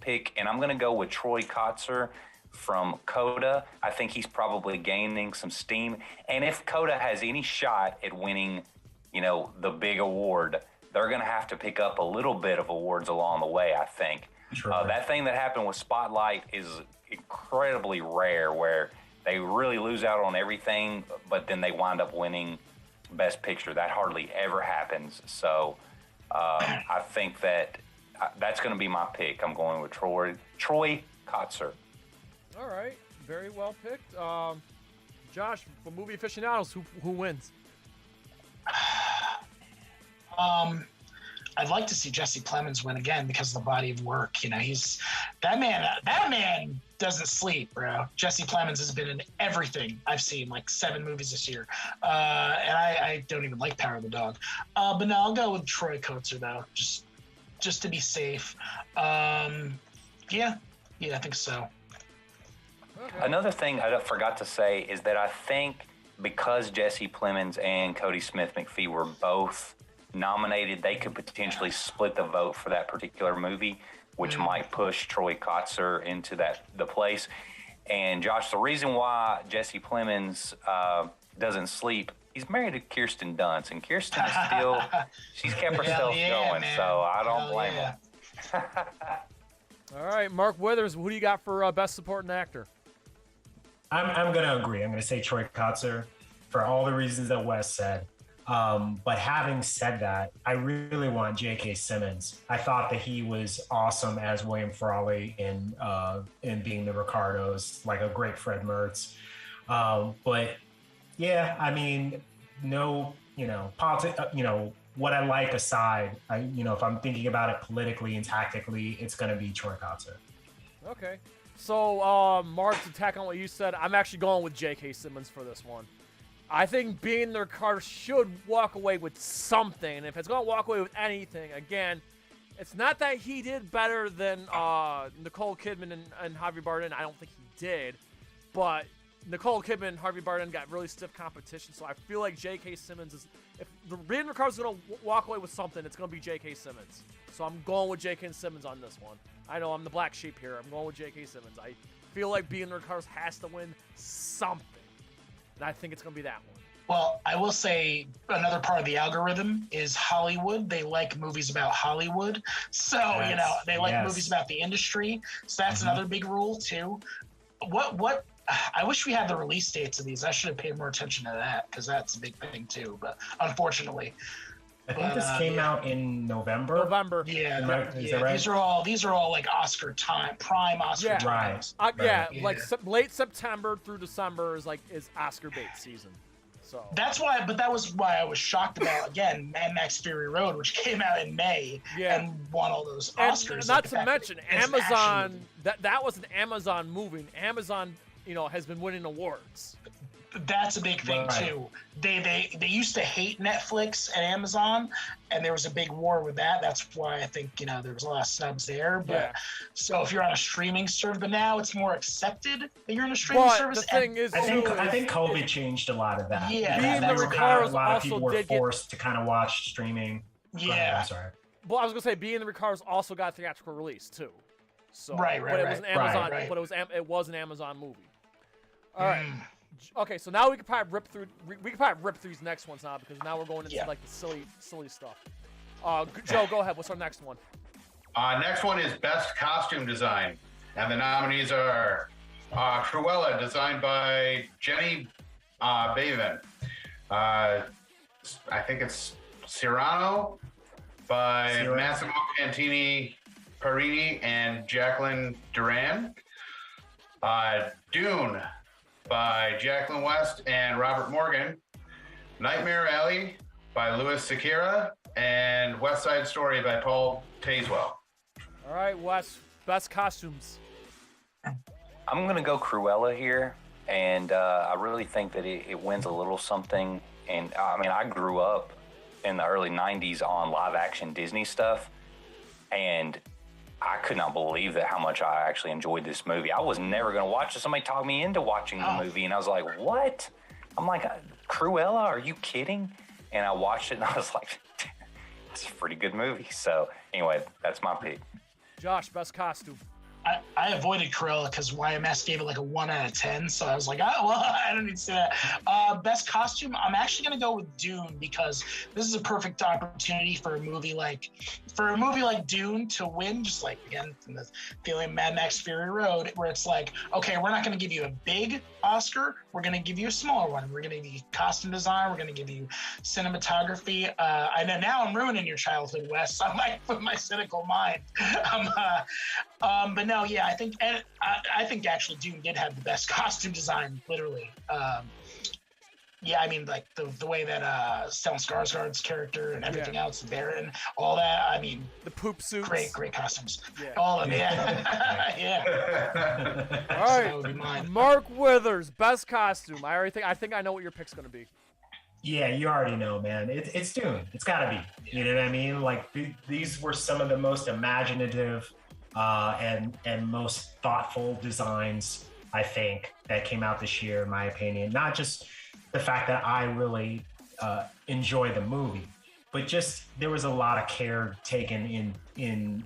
pick, and I'm going to go with Troy Kotsur from Coda. I think he's probably gaining some steam. And if Coda has any shot at winning, the big award, they're going to have to pick up a little bit of awards along the way, I think. Sure. That thing that happened with Spotlight is incredibly rare, where they really lose out on everything, but then they wind up winning Best Picture. That hardly ever happens. So I think that's going to be my pick. I'm going with Troy Kotsur. All right. Very well picked. Josh, for Movie Aficionados, who wins? I'd like to see Jesse Plemons win again because of the body of work. He's that man doesn't sleep, bro. Jesse Plemons has been in everything I've seen, like 7 movies this year. And I don't even like Power of the Dog. But no, I'll go with Troy Kotsur though, just to be safe. Yeah, I think so. Okay. Another thing I forgot to say is that I think because Jesse Plemons and Cody Smith-McPhee were both nominated, they could potentially split the vote for that particular movie, which might push Troy Kotsur into the place. And Josh, the reason why Jesse Plemons doesn't sleep, he's married to Kirsten Dunst, and Kirsten is still, she's kept herself going, man. So I don't blame her. All right, Mark Withers, who do you got for Best Supporting Actor? I'm going to agree. I'm going to say Troy Kotsur for all the reasons that Wes said. But having said that, I really want J.K. Simmons. I thought that he was awesome as William Frawley in Being the Ricardos, like a great Fred Mertz. But yeah, I mean, politics, what I like aside, if I'm thinking about it politically and tactically, it's going to be Troy Kotsur. Okay. So, Mark, to tack on what you said, I'm actually going with J.K. Simmons for this one. I think Being the Ricardos should walk away with something. And if it's going to walk away with anything, again, it's not that he did better than Nicole Kidman and Javier Bardem. I don't think he did. But Nicole Kidman and Javier Bardem got really stiff competition. So I feel like J.K. Simmons is... If the Being the Ricardos is going to walk away with something, it's going to be J.K. Simmons. So I'm going with J.K. Simmons on this one. I know I'm the black sheep here. I'm going with J.K. Simmons. I feel like Being the Ricardos has to win something. And I think it's going to be that one. Well, I will say another part of the algorithm is Hollywood. They like movies about Hollywood. So, they like movies about the industry. So that's another big rule, too. What? I wish we had the release dates of these. I should have paid more attention to that because that's a big thing, too. But unfortunately. I think this came out in November. Yeah, is that right? These are all like Oscar time, prime Oscar times. Like late September through December is Oscar bait season. So that's why. But that was why I was shocked about again Mad Max Fury Road, which came out in May and won all those Oscars. And not to mention Amazon. That was an Amazon movie. Amazon, has been winning awards. That's a big thing too. They used to hate Netflix and Amazon, and there was a big war with that. That's why I think there was a lot of snubs there. But so if you're on a streaming service, but now it's more accepted that you're on a streaming service. The thing is, I think COVID changed a lot of that. Yeah, being the Ricaros a lot of people also were forced to kind of watch streaming. Yeah, I'm sorry. Well, I was gonna say, being the Ricaros also got theatrical release too. So, right. But it was an Amazon. But it was an Amazon movie. All right. Okay, so now we could probably rip through. We could probably rip through these next ones now because now we're going into like the silly stuff. Joe, go ahead. What's our next one? Next one is Best Costume Design, and the nominees are Cruella, designed by Jenny Bavin. I think it's Cyrano by Massimo Cantini Parini and Jacqueline Duran. Dune by Jacqueline West and Robert Morgan. Nightmare Alley by Louis Sequeira, and West Side Story by Paul Tazewell. All right, Wes, best costumes. I'm going to go Cruella here, and I really think that it wins a little something. And I mean, I grew up in the early 90s on live action Disney stuff, and I could not believe that how much I actually enjoyed this movie. I was never going to watch it. Somebody talked me into watching the movie, and I was like, what? I'm like, Cruella? Are you kidding? And I watched it, and I was like, it's a pretty good movie. So anyway, that's my pick. Josh, best costume. I avoided Cruella because YMS gave it like a 1 out of 10, so I was like, I don't need to say that. Best costume, I'm actually gonna go with Dune because this is a perfect opportunity for a movie like Dune to win. Just like again, from the feeling Mad Max Fury Road, where it's like, okay, we're not gonna give you a big Oscar, we're gonna give you a smaller one. We're gonna give you costume design, we're gonna give you cinematography. I know now I'm ruining your childhood, Wes. I'm like with my cynical mind. But no, yeah, I think actually Dune did have the best costume design, literally. Yeah, I mean, like the way that Stellan Skarsgård's character and everything else, Baron, all that. I mean, the poop suits, great costumes. Yeah. All of it, yeah. All right, that would be mine. Mark Withers, best costume. I think I know what your pick's gonna be. Yeah, you already know, man. It's Dune. It's gotta be. You know what I mean? Like these were some of the most imaginative and most thoughtful designs, I think, that came out this year, in my opinion. Not just the fact that I really enjoy the movie, but just there was a lot of care taken in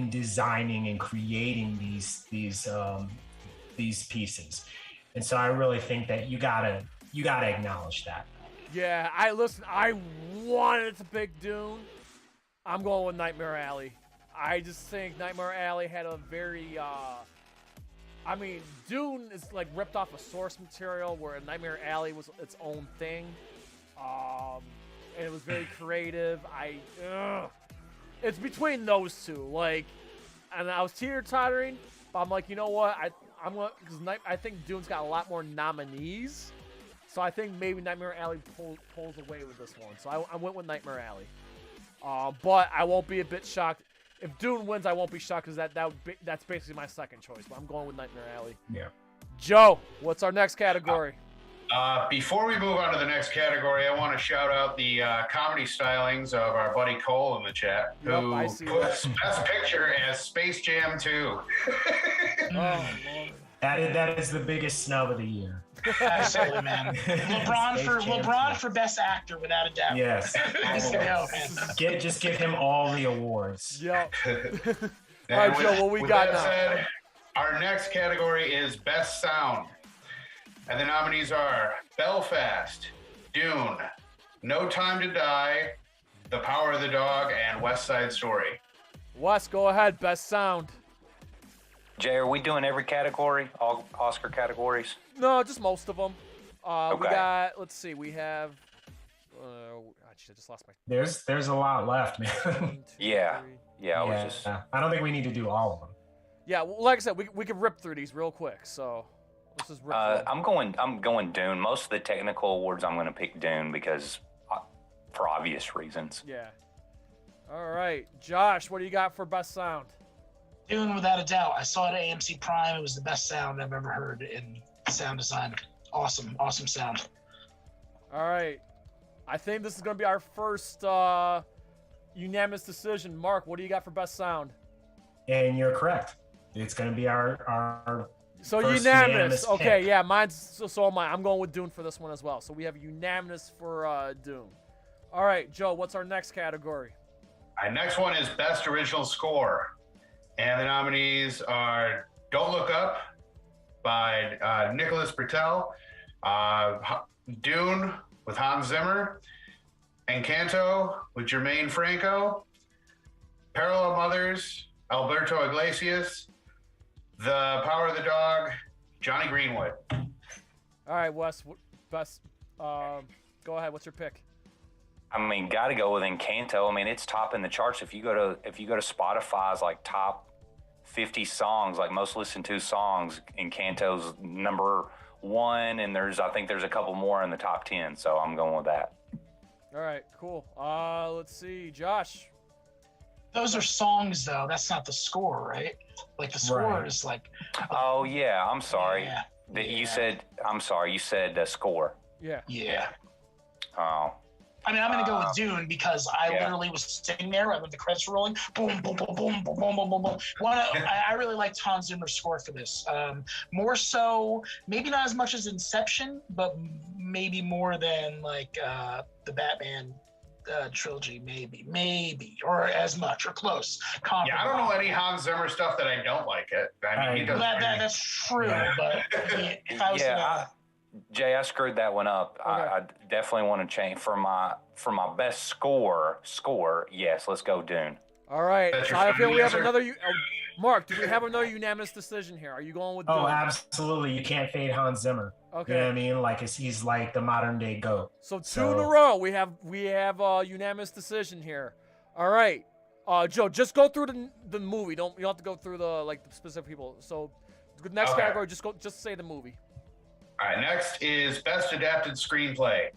designing and creating these pieces, and so I really think that you gotta acknowledge that. Yeah, I wanted to pick Dune. I'm going with Nightmare Alley. I just think Nightmare Alley had a very, I mean, Dune is like ripped off of source material, where Nightmare Alley was its own thing, and it was very creative. It's between those two, like, and I was teeter-tottering, but I'm like, you know what, I think Dune's got a lot more nominees, so I think maybe Nightmare Alley pulls away with this one. So I went with Nightmare Alley, but I won't be a bit shocked. If Dune wins, I won't be shocked because that's basically my second choice. But I'm going with Nightmare Alley. Yeah. Joe, what's our next category? Before we move on to the next category, I want to shout out the comedy stylings of our buddy Cole in the chat, who puts Best Picture as Space Jam 2. Oh, Lord. That is the biggest snub of the year. Absolutely, man. LeBron for Best Actor, without a doubt. Yes. Just give him all the awards. Yep. All right, Joe, what we got now? Said, our next category is Best Sound. And the nominees are Belfast, Dune, No Time to Die, The Power of the Dog, and West Side Story. Wes, go ahead. Best Sound. Jay, are we doing every category, all Oscar categories? No, just most of them. Okay. We got, let's see, we have, I just lost my... There's a lot left, man. Yeah. I don't think we need to do all of them. Yeah, well, like I said, we could rip through these real quick, so let's just rip through them. I'm going Dune. Most of the technical awards, I'm going to pick Dune because, for obvious reasons. Yeah. All right, Josh, what do you got for Best Sound? Dune, without a doubt. I saw it at AMC Prime. It was the best sound I've ever heard in sound design Awesome sound. All right. I think this is going to be our first unanimous decision. Mark, what do you got for best sound? And you're correct. It's going to be our so first unanimous. Okay, pick. yeah, mine's so am I. I'm going with Dune for this one as well. So we have unanimous for Dune. All right, Joe, what's our next category? Our next one is Best Original Score. And the nominees are Don't Look Up by Nicholas Britell, Dune with Hans Zimmer, Encanto with Jermaine Franco, Parallel Mothers, Alberto Iglesias, The Power of the Dog, Johnny Greenwood. All right, Wes, best. Go ahead. What's your pick? I mean, got to go with Encanto. I mean, it's topping the charts. If you go to Spotify's like top 50 songs, like most listened to songs, Encanto's number one, and I think there's a couple more in the top 10. So I'm going with that. All right, cool. Let's see, Josh. Those are songs, though. That's not the score, right? Like the score is like. Oh yeah, I'm sorry. Yeah. You said score. Yeah. Yeah. Oh. I mean, I'm going to go with Dune because I literally was sitting there with the credits rolling. Boom, boom, boom, boom, boom, boom, boom, boom, boom. I really liked Hans Zimmer's score for this. More so, maybe not as much as Inception, but maybe more than like the Batman trilogy, maybe, or as much, or close. Yeah, I don't know any Hans Zimmer stuff that I don't like it. I mean, he does. That's true, but if I was Jay, I screwed that one up. Okay. I definitely want to change for my best score. Yes, let's go Dune. All right. I feel we have another. Mark, do we have another unanimous decision here? Are you going with Dune? Oh, absolutely. You can't fade Hans Zimmer. Okay. You know what I mean? Like he's like the modern day GOAT. So two in a row. We have a unanimous decision here. All right. Joe, just go through the movie. You don't have to go through the specific people. So the next category, just say the movie. All right, next is Best Adapted Screenplay.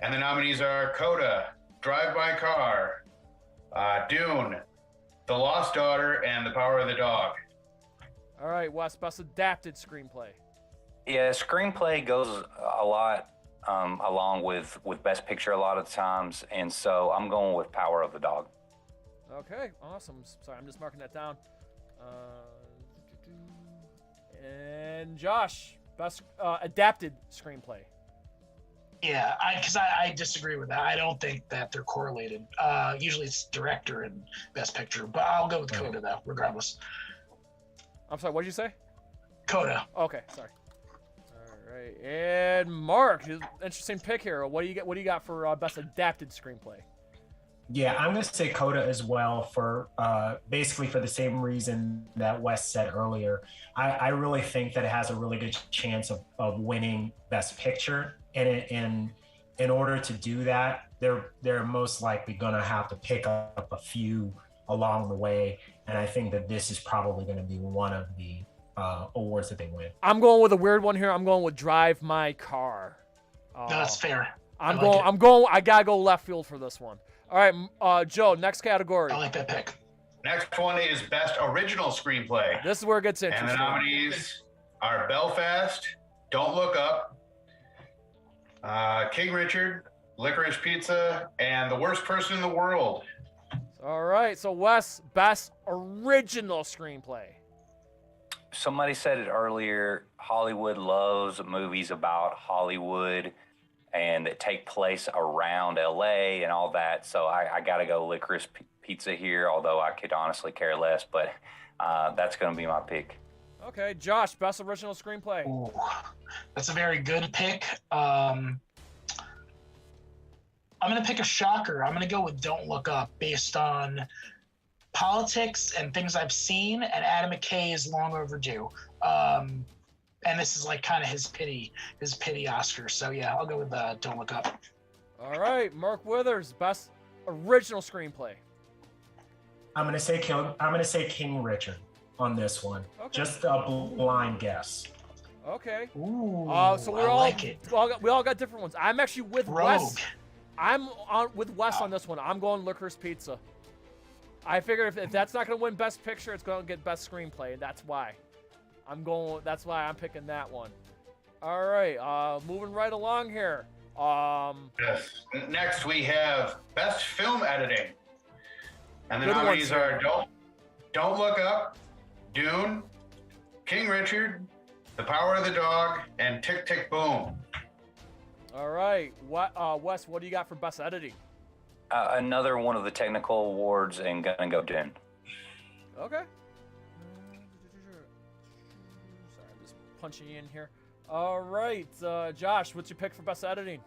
And the nominees are Coda, Drive My Car, Dune, The Lost Daughter, and The Power of the Dog. All right, Wes, Best Adapted Screenplay. Yeah, screenplay goes a lot along with Best Picture a lot of times, and so I'm going with Power of the Dog. Okay, awesome. Sorry, I'm just marking that down. And Josh. Best adapted screenplay. Yeah, because I disagree with that. I don't think that they're correlated. Usually it's director and best picture, but I'll go with Coda though, regardless. I'm sorry, what did you say? Coda. Okay, sorry. All right, and Mark, interesting pick here. What do you got for best adapted screenplay? Yeah, I'm going to say Coda as well for basically for the same reason that Wes said earlier. I really think that it has a really good chance of winning Best Picture. And in order to do that, they're most likely going to have to pick up a few along the way. And I think that this is probably going to be one of the awards that they win. I'm going with a weird one here. I'm going with Drive My Car. No, that's fair. I gotta go left field for this one. All right, Joe, next category. I like that pick. Next one is Best Original Screenplay. This is where it gets interesting. And the nominees are Belfast, Don't Look Up, King Richard, Licorice Pizza, and The Worst Person in the World. All right, so Wes, Best Original Screenplay. Somebody said it earlier, Hollywood loves movies about Hollywood and that take place around LA and all that. So I got to go Licorice Pizza here, although I could honestly care less, but that's going to be my pick. Okay, Josh, Best Original Screenplay. Ooh, that's a very good pick. I'm going to pick a shocker. I'm going to go with Don't Look Up based on politics and things I've seen, and Adam McKay's Long Overdue. And this is like kind of his pity Oscar. So yeah, I'll go with Don't Look Up. All right, Mark Withers, Best Original Screenplay. I'm gonna say King Richard on this one. Okay. Just a blind guess. Okay. Ooh, so we all got different ones. I'm actually with Wes. I'm with Wes on this one. I'm going Licorice Pizza. I figured if that's not gonna win Best Picture, it's gonna get Best Screenplay, and that's why. That's why I'm picking that one. All right, moving right along here. Yes. Next, we have Best Film Editing. And the Good nominees ones are Don't Look Up, Dune, King Richard, The Power of the Dog, and Tick, Tick, Boom. All right, Wes, what do you got for best editing? Another one of the technical awards, and gonna go Dune. Okay. Sorry, I'm just punching you in here. All right, Josh, what's your pick for best editing?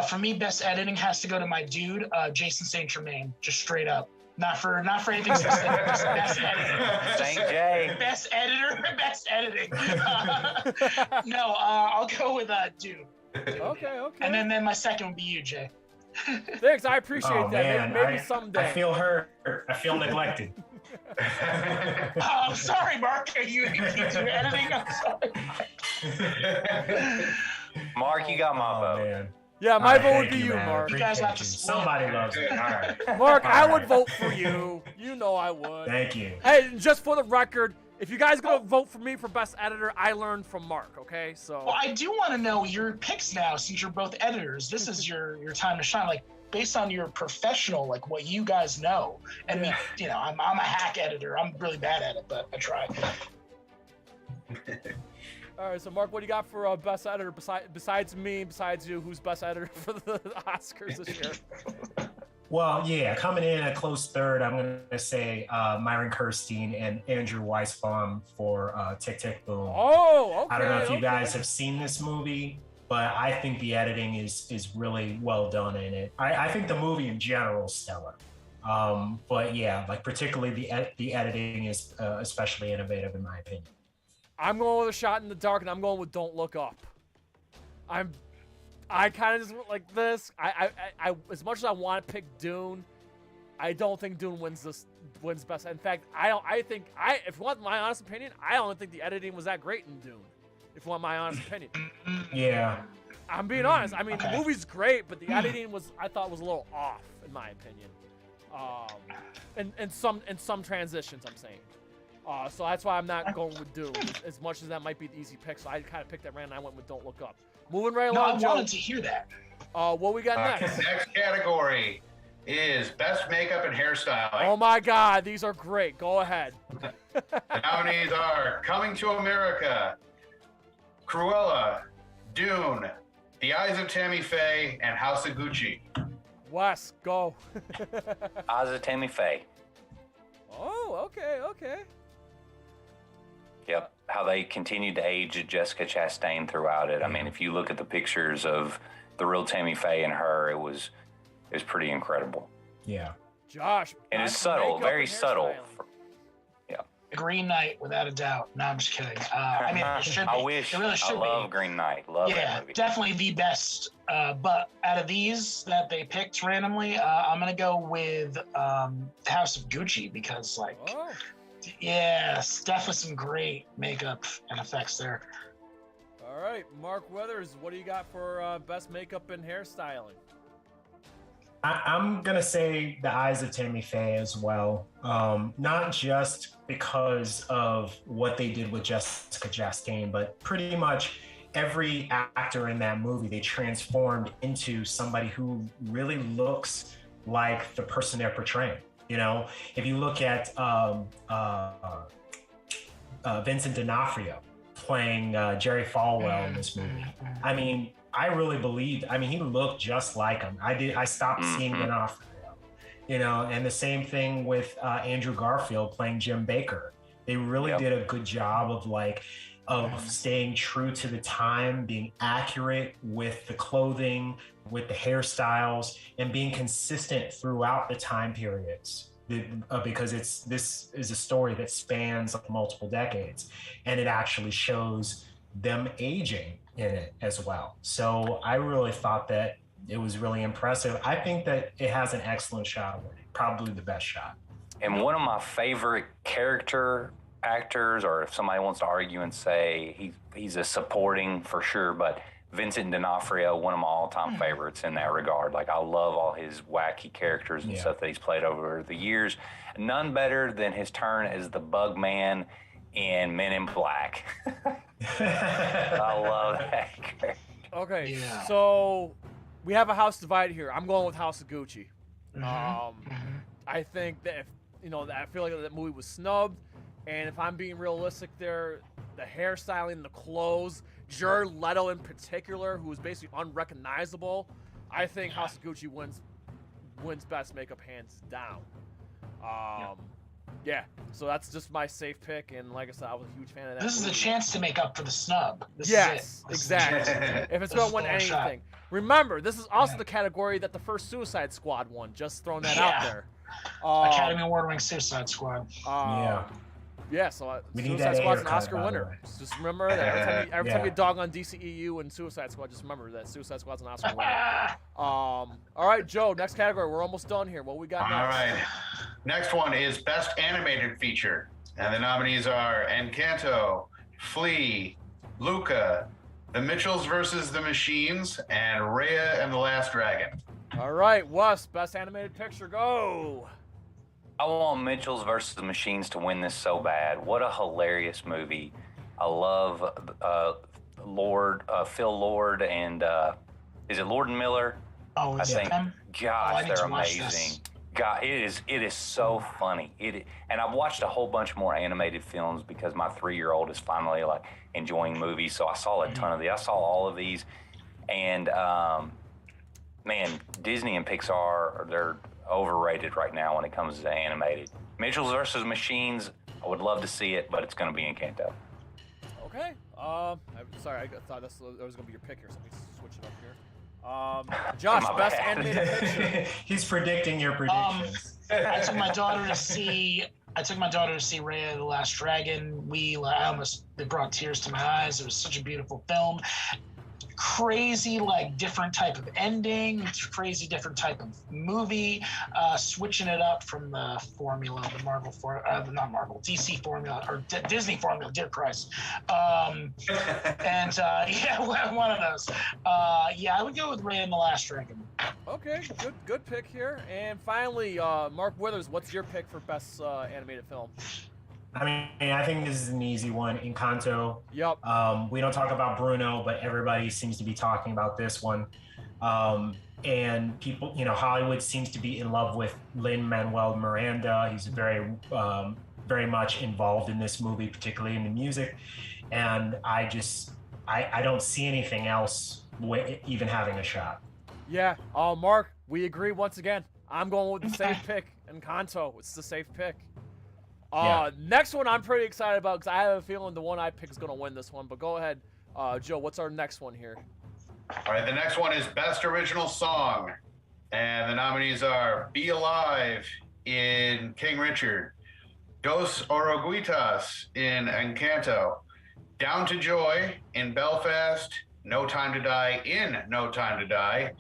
For me, best editing has to go to my dude, Jason St. Germain, just straight up. Not for anything specific, just best editing. St. Jay. Best editor, best editing. No, I'll go with dude. Okay. And then my second would be you, Jay. Thanks, I appreciate that. Man, Maybe someday. I feel hurt. I feel neglected. I'm sorry, Mark. You do editing? I'm sorry. Mark, you got my vote. Man. Yeah, my vote would Thank be you, man. Mark. You guys have to Appreciate split. Somebody loves it. All right. Mark, I would Alright. vote for you. You know I would. Thank you. Hey, just for the record, if you guys gonna vote for me for best editor, I learned from Mark. Okay, so. Well, I do want to know your picks now, since you're both editors. This is your time to shine. Like, based on your professional, like what you guys know. And me, you know, I'm a hack editor. I'm really bad at it, but I try. All right, so Mark, what do you got for best editor besides me, besides you? Who's best editor for the Oscars this year? Well, yeah, coming in at close third, I'm going to say Myron Kirstein and Andrew Weissbaum for Tick, Tick, Boom. Oh, okay. I don't know if you guys have seen this movie, but I think the editing is really well done in it. I think the movie in general is stellar. But yeah, like particularly the editing is especially innovative in my opinion. I'm going with A Shot in the Dark, and I'm going with Don't Look Up. I kind of just went like this. I as much as I want to pick Dune, I don't think Dune wins best. In fact, if you want my honest opinion, I don't think the editing was that great in Dune. If you want my honest opinion. Yeah. I'm being honest. I mean, Okay. the movie's great, but the editing I thought was a little off, in my opinion. And some transitions, I'm saying. So that's why I'm not going with Dune, as much as that might be the easy pick. So I kind of picked that random. I went with Don't Look Up. Moving right No, I along, Joe. wanted to hear that. What we got next? Next category is Best Makeup and Hairstyling. Oh my God, these are great. Go ahead. The nominees are Coming to America, Cruella, Dune, The Eyes of Tammy Faye, and House of Gucci. Wes, go. Eyes of Tammy Faye. Oh, okay. Yep. How they continued to age Jessica Chastain throughout it. I mean, if you look at the pictures of the real Tammy Faye and her, it was pretty incredible. Yeah. Josh. And it's best subtle, makeup very and subtle. hairstyling. Green Knight, without a doubt. No, I'm just kidding. I mean, it should be. I wish. It really I should love be. Green Knight. Love Yeah, that movie. definitely the best. But out of these that they picked randomly, I'm gonna go with House of Gucci because, like, Oh, yes, definitely some great makeup and effects there. all right. Mark Weathers, what do you got for best makeup and hairstyling? I'm going to say The Eyes of Tammy Faye as well. Not just because of what they did with Jessica Chastain, but pretty much every actor in that movie, they transformed into somebody who really looks like the person they're portraying. You know, if you look at Vincent D'Onofrio playing Jerry Falwell in this movie, I mean, I really believed. I mean, he looked just like him. I stopped seeing D'Onofrio, you know. And the same thing with Andrew Garfield playing Jim Baker. They really did a good job of staying true to the time, being accurate with the clothing, with the hairstyles, and being consistent throughout the time periods. Because this is a story that spans multiple decades, and it actually shows them aging in it as well. So I really thought that it was really impressive. I think that it has an excellent shot of winning, probably the best shot. And one of my favorite character actors, or if somebody wants to argue and say he's a supporting for sure, but Vincent D'Onofrio, one of my all-time favorites in that regard. Like, I love all his wacky characters and stuff that he's played over the years. None better than his turn as the Bug Man in Men in Black. I love that character. Okay, Yeah. so we have a house divide here. I'm going with House of Gucci. I think that I feel like that movie was snubbed, and if I'm being realistic, there, the hairstyling, the clothes, Jared Leto in particular, who is basically unrecognizable, I think House of Gucci wins best makeup hands down. Yeah, so that's just my safe pick, and like I said, I was a huge fan of that. This is movie. a chance to make up for the snub. This Yes, is it. exactly. If it's going to win anything. Remember, this is also the category that the first Suicide Squad won. Just throwing that out there. Academy Award-winning Suicide Squad. Yeah, so We need Suicide that Squad's an haircut, Oscar by the winner. way. Just remember that every time Yeah. you dog on DCEU and Suicide Squad, just remember that Suicide Squad's an Oscar winner. All right, Joe, next category. We're almost done here. What we got next? All right. Next one is Best Animated Feature. And the nominees are Encanto, Flea, Luca, The Mitchells vs. the Machines, and Raya and the Last Dragon. All right, Wes, best animated picture, go. I want Mitchells versus the Machines to win this so bad. What a hilarious movie. I love Phil Lord and is it Lord and Miller? Oh, I is it think, them? gosh, I need they're to watch amazing. this. God, it is so funny. And I've watched a whole bunch more animated films because my 3-year-old is finally like enjoying movies. So I saw a ton of these. I saw all of these, and man, Disney and Pixar, they're overrated right now when it comes to animated. Mitchells versus Machines, I would love to see it, but it's going to be Encanto. Okay. Sorry, I thought that was going to be your pick here, so let me switch it up here. Josh, My best bad. animated picture. He's predicting your predictions. I took my daughter to see Raya and the Last Dragon. It brought tears to my eyes. It was such a beautiful film. Crazy, like, different type of ending, crazy different type of movie, switching it up from the formula, DC formula, or Disney formula, dear Christ. One of those. I would go with Raya and the Last Dragon. Okay, good pick here. And finally, Mark Withers, what's your pick for best animated film? I mean, I think this is an easy one. Encanto. Yep. We don't talk about Bruno, but everybody seems to be talking about this one. And people, Hollywood seems to be in love with Lin-Manuel Miranda. He's very much involved in this movie, particularly in the music. And I don't see anything else even having a shot. Yeah. Mark, we agree once again. I'm going with the safe pick, Encanto. It's the safe pick. Next one I'm pretty excited about because I have a feeling the one I pick is going to win this one. But go ahead, Joe. What's our next one here? All right, the next one is Best Original Song. And the nominees are Be Alive in King Richard, Dos Oruguitas in Encanto, Down to Joy in Belfast, No Time to Die in No Time to Die,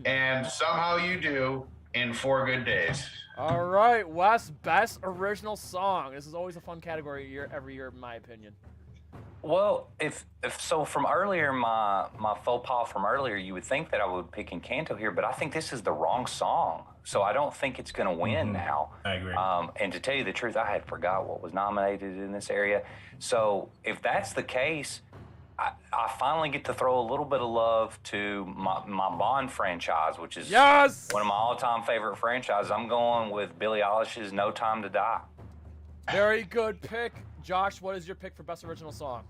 and Somehow You Do in 4 Good Days. All right, Wes, best original song. This is always a fun category every year, in my opinion. Well, if so, from earlier, my faux pas from earlier, you would think that I would pick Encanto here, but I think this is the wrong song. So I don't think it's going to win now. I agree. And to tell you the truth, I had forgot what was nominated in this area. So if that's the case, I finally get to throw a little bit of love to my Bond franchise, which is one of my all-time favorite franchises. I'm going with Billie Eilish's No Time to Die. Very good pick. Josh, what is your pick for best original song?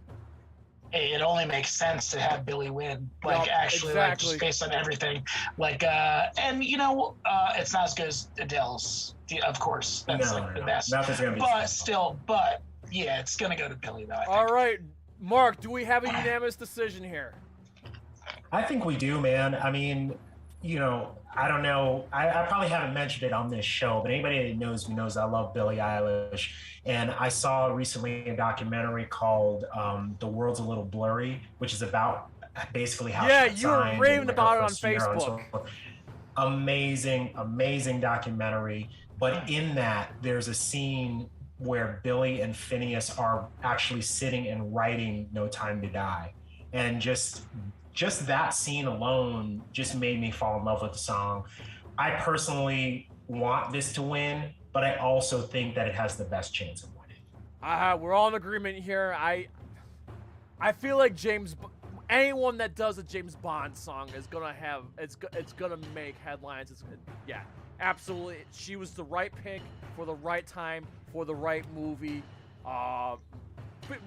Hey, it only makes sense to have Billy win, like, like, just based on everything. Like, it's not as good as Adele's, of course. That's the best. Nothing's gonna be yeah, it's gonna go to Billy though. All right, Mark, do we have a unanimous decision here? I think we do, man. I mean, I don't know. I probably haven't mentioned it on this show, but anybody that knows me knows I love Billie Eilish. And I saw recently a documentary called The World's a Little Blurry, which is about basically how you were raving about it on Facebook. Amazing documentary. But in that, there's a scene where Billy and Phineas are actually sitting and writing No Time to Die. And just that scene alone just made me fall in love with the song. I personally want this to win, but I also think that it has the best chance of winning. We're all in agreement here. I feel like anyone that does a James Bond song is gonna have it's gonna make headlines. Yeah, absolutely. She was the right pick for the right time for the right movie. But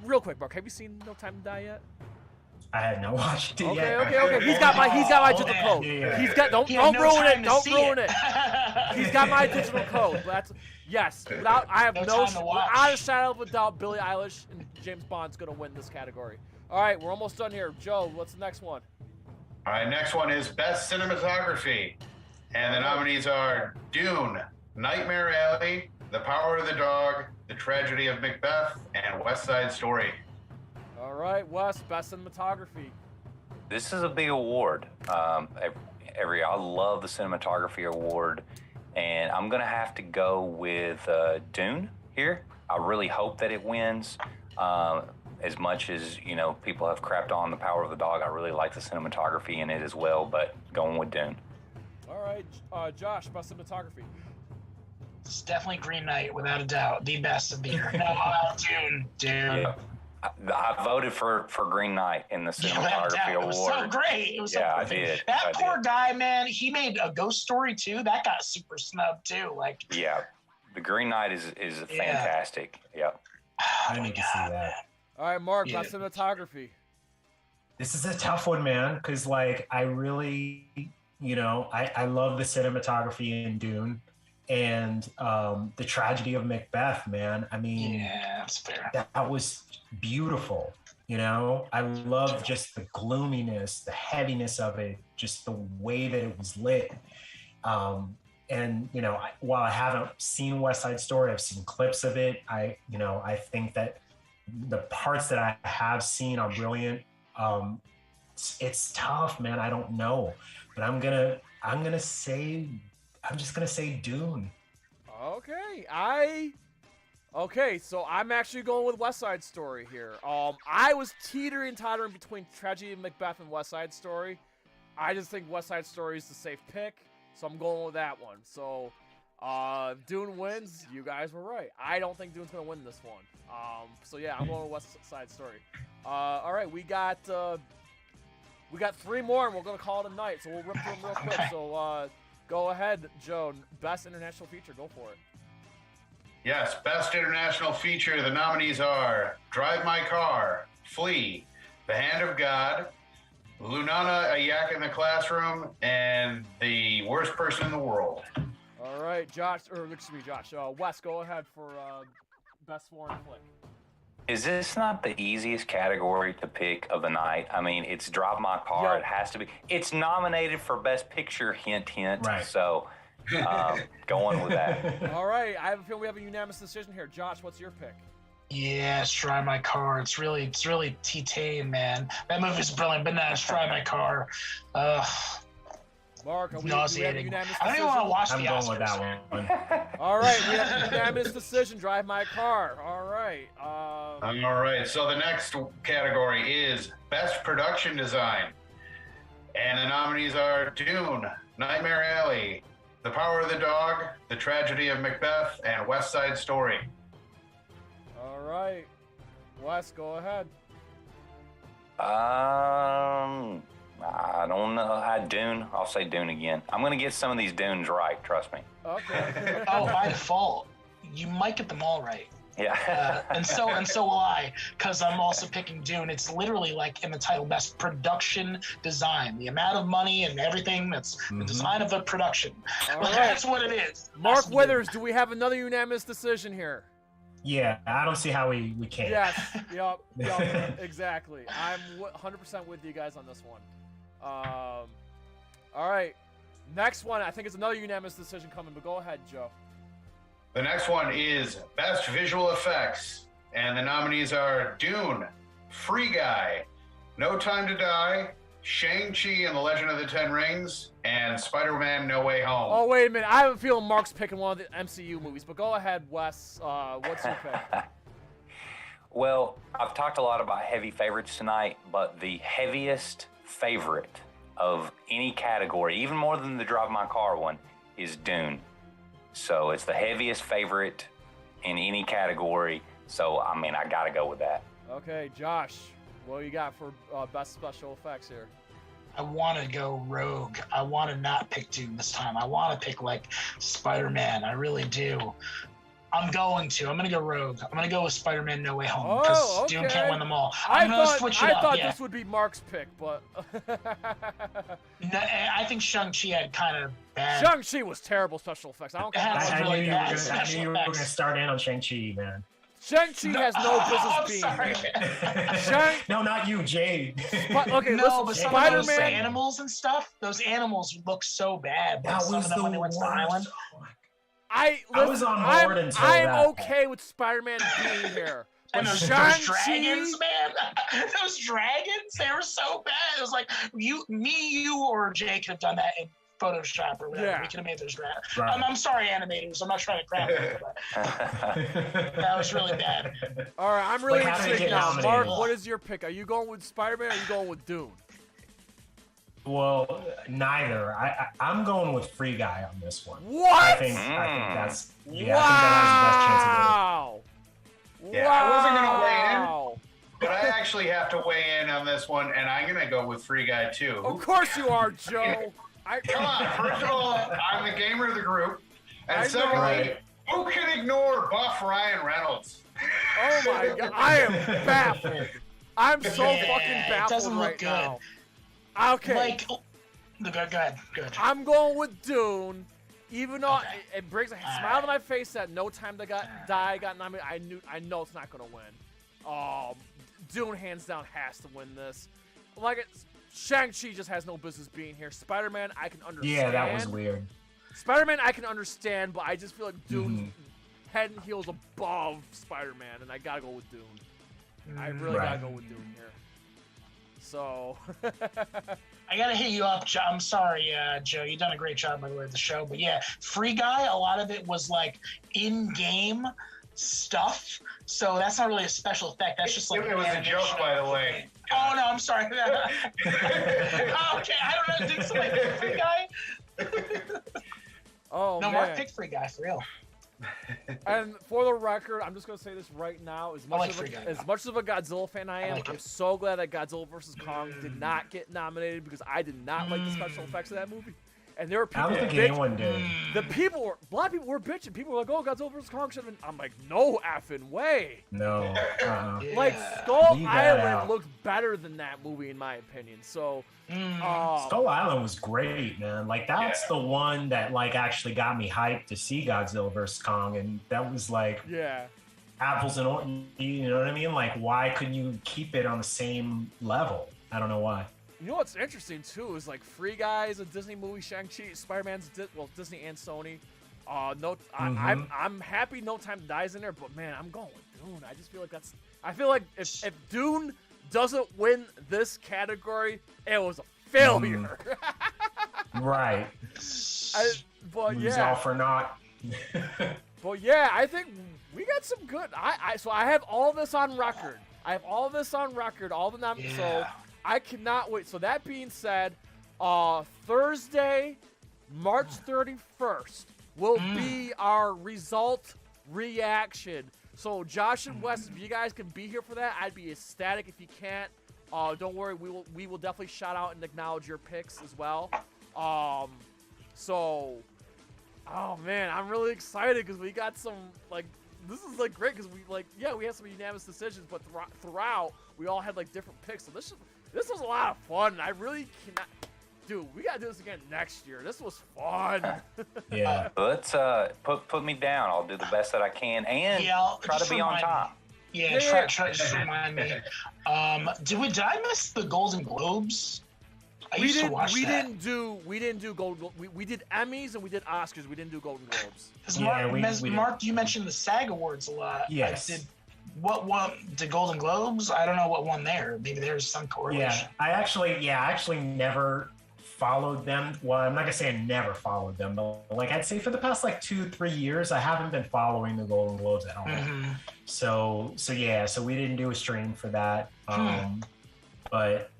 real quick, Mark, have you seen No Time to Die yet? I have not watched it yet. Okay. He's got my digital code. Yeah. He's got don't ruin it. Don't ruin it. He's got my digital code. That's yes. Without a shadow of a doubt, Billie Eilish and James Bond's gonna win this category. All right, we're almost done here. Joe, what's the next one? All right, next one is Best Cinematography. And the nominees are Dune, Nightmare Alley, The Power of the Dog, The Tragedy of Macbeth, and West Side Story. All right, Wes, Best Cinematography. This is a big award. I love the Cinematography Award, and I'm going to have to go with Dune here. I really hope that it wins. As much as, people have crapped on The Power of the Dog, I really like the cinematography in it as well, but going with Dune. All right, Josh, Best Cinematography. It's definitely Green Knight, without a doubt. The best of the year. No, Dune. Yeah. I voted for Green Knight in the Cinematography Award. It was so great. It was so I did. That poor guy, man, he made a Ghost Story too. That got super snubbed too. Yeah, the Green Knight is fantastic. Yeah. I need to see that. All right, Mark, Best Cinematography. This is a tough one, man, because I really, I love the cinematography in Dune. And the tragedy of Macbeth, man. I mean, that's fair. That was beautiful. I love just the gloominess, the heaviness of it, just the way that it was lit. And while I haven't seen West Side Story, I've seen clips of it. I think that the parts that I have seen are brilliant. It's tough, man. I don't know, but I'm just gonna say Dune. Okay, so I'm actually going with West Side Story here. I was tottering between Tragedy of Macbeth and West Side Story. I just think West Side Story is the safe pick, so I'm going with that one. So, Dune wins. You guys were right. I don't think Dune's gonna win this one. So yeah, I'm going with West Side Story. All right, we got 3 more, and we're gonna call it a night. So we'll rip through them real quick. So. Go ahead, Joe. Best International Feature. Go for it. Yes, Best International Feature. The nominees are Drive My Car, Flee, The Hand of God, Lunana, A Yak in the Classroom, and The Worst Person in the World. All right, Josh. Wes, go ahead for Best Foreign Flick. Is this not the easiest category to pick of the night? I mean, it's Drive My Car. Yep. It has to be. It's nominated for Best Picture, hint. Right. So, going with that. All right. I have a feeling we have a unanimous decision here. Josh, what's your pick? Yes, Drive My Car. It's really T-Tame, man. That movie's brilliant, but no, it's Drive My Car. Mark, we have a unanimous decision? I don't even want to watch I'm the going Oscars. with that one. All right, we have a unanimous decision. Drive My Car. All right. All right. So the next category is Best Production Design, and the nominees are Dune, Nightmare Alley, The Power of the Dog, The Tragedy of Macbeth, and West Side Story. All right, Wes, go ahead. I don't know. Dune. I'll say Dune again. I'm going to get some of these Dunes right. Trust me. Okay. By default, you might get them all right. Yeah. And so will I, because I'm also picking Dune. It's literally like in the title, Best Production Design. The amount of money and everything that's the design of the production. All right. That's what it is. Mark Withers, do we have another unanimous decision here? Yeah, I don't see how we can't. Yes. Yep. Exactly. I'm 100% with you guys on this one. All right. Next one, I think it's another unanimous decision coming, but go ahead, Joe. The next one is Best Visual Effects, and the nominees are Dune, Free Guy, No Time to Die, Shang-Chi and the Legend of the Ten Rings, and Spider-Man No Way Home. Oh, wait a minute. I have a feeling Mark's picking one of the MCU movies, but go ahead, Wes. What's your pick? Well, I've talked a lot about heavy favorites tonight, but the heaviest favorite of any category, even more than the Drive My Car one, is Dune. So it's the heaviest favorite in any category. So, I mean, I got to go with that. Okay, Josh, What you got for best special effects here? I want to go rogue. I want to not pick Dune this time. I want to pick like Spider-Man. I really do. I'm going to go rogue. I'm going to go with Spider-Man No Way Home because Dune can't win them all. I thought this would be Mark's pick, but no, I think Shang-Chi had kind of bad. Shang-Chi was terrible special effects. I don't care. I knew you were going to start in on Shang-Chi, man. Shang-Chi has no business being here. No, not you, Jay. Okay, no, listen, but some of those Spider-Man animals and stuff, those animals look so bad. That some of them when they went to the island. I was on board until that. I'm okay with Spider-Man being here. And those dragons, man. Those dragons, they were so bad. It was like you, or Jay could have done that in Photoshop or whatever. Yeah. We could have made those dragons. Right. I'm sorry, animators. I'm not trying to crap it, but that was really bad. All right, I'm really intrigued now. Mark, nominated? what is your pick? Are you going with Spider-Man or are you going with Dune? Well, neither. I'm going with Free Guy on this one. What? I think that's I think that has the best chance of Yeah, I wasn't gonna weigh in, but I actually have to weigh in on this one, and I'm gonna go with Free Guy too. Of course you are, Joe. Come on, first of all, I'm the gamer of the group, and secondly, who can ignore buff Ryan Reynolds? Oh my god, I am baffled. I'm so fucking baffled doesn't look right good. now. Okay. Like, go ahead. I'm going with Dune, even though it brings a smile to my face that No Time to Die got nominated. I know it's not gonna win. Dune hands down has to win this. Like Shang-Chi just has no business being here. Spider-Man, I can understand. Yeah, that was weird. Spider-Man, I can understand, but I just feel like Dune's head and heels above Spider-Man, and I gotta go with Dune. I really gotta go with Dune here. So I gotta hit you up, Joe. I'm sorry, Joe. You've done a great job, by the way, of the show. But yeah, Free Guy, a lot of it was like in-game stuff. So that's not really a special effect. That's just like it was a joke, by the way. Oh no, I'm sorry. Okay, I don't know. Did somebody pick Free Guy? Oh no, man. Mark picked Free Guy for real. And for the record, I'm just gonna say this right now: as much of a Godzilla fan I am, I'm so glad that Godzilla vs. Kong did not get nominated because I did not like the special effects of that movie. And there were people. I don't think anyone did. A lot of people were bitching. People were like, "Oh, Godzilla vs. Kong should have been." I'm like, "No effing way!" No. Like Skull Island looked better than that movie, in my opinion. So, Skull Island was great, man. Like that's the one that like actually got me hyped to see Godzilla vs. Kong, and that was like apples and oranges. You know what I mean? Like, why couldn't you keep it on the same level? I don't know why. You know what's interesting too is like Free Guy is a Disney movie, Shang-Chi, Spider-Man's Disney and Sony. I'm happy No Time to Die's in there, but man, I'm going with Dune. I just feel like I feel like if Dune doesn't win this category, it was a failure. Right. All for naught. But yeah, I think we got some good. So I have all this on record. All the so I cannot wait. So that being said, Thursday, March 31st will be our result reaction. So Josh and Wes, if you guys can be here for that, I'd be ecstatic. If you can't, don't worry, we will definitely shout out and acknowledge your picks as well. Oh man, I'm really excited because we got some this is great because we had some unanimous decisions, but throughout we all had different picks. So this was a lot of fun. And I really cannot. Dude, we gotta do this again next year. This was fun. Yeah. Let's put me down. I'll do the best that I can and try to be on top. Yeah, try just remind me. Did I miss the Golden Globes? We didn't do Golden. We did Emmys and we did Oscars. We didn't do Golden Globes. Mark, you mentioned the SAG Awards a lot. Yes. What won the Golden Globes? I don't know what won there. Maybe there's some correlation. Yeah, I actually never followed them. Well, I'm not gonna say I never followed them, but I'd say for the past 2-3 years, I haven't been following the Golden Globes at all. Mm-hmm. So we didn't do a stream for that. But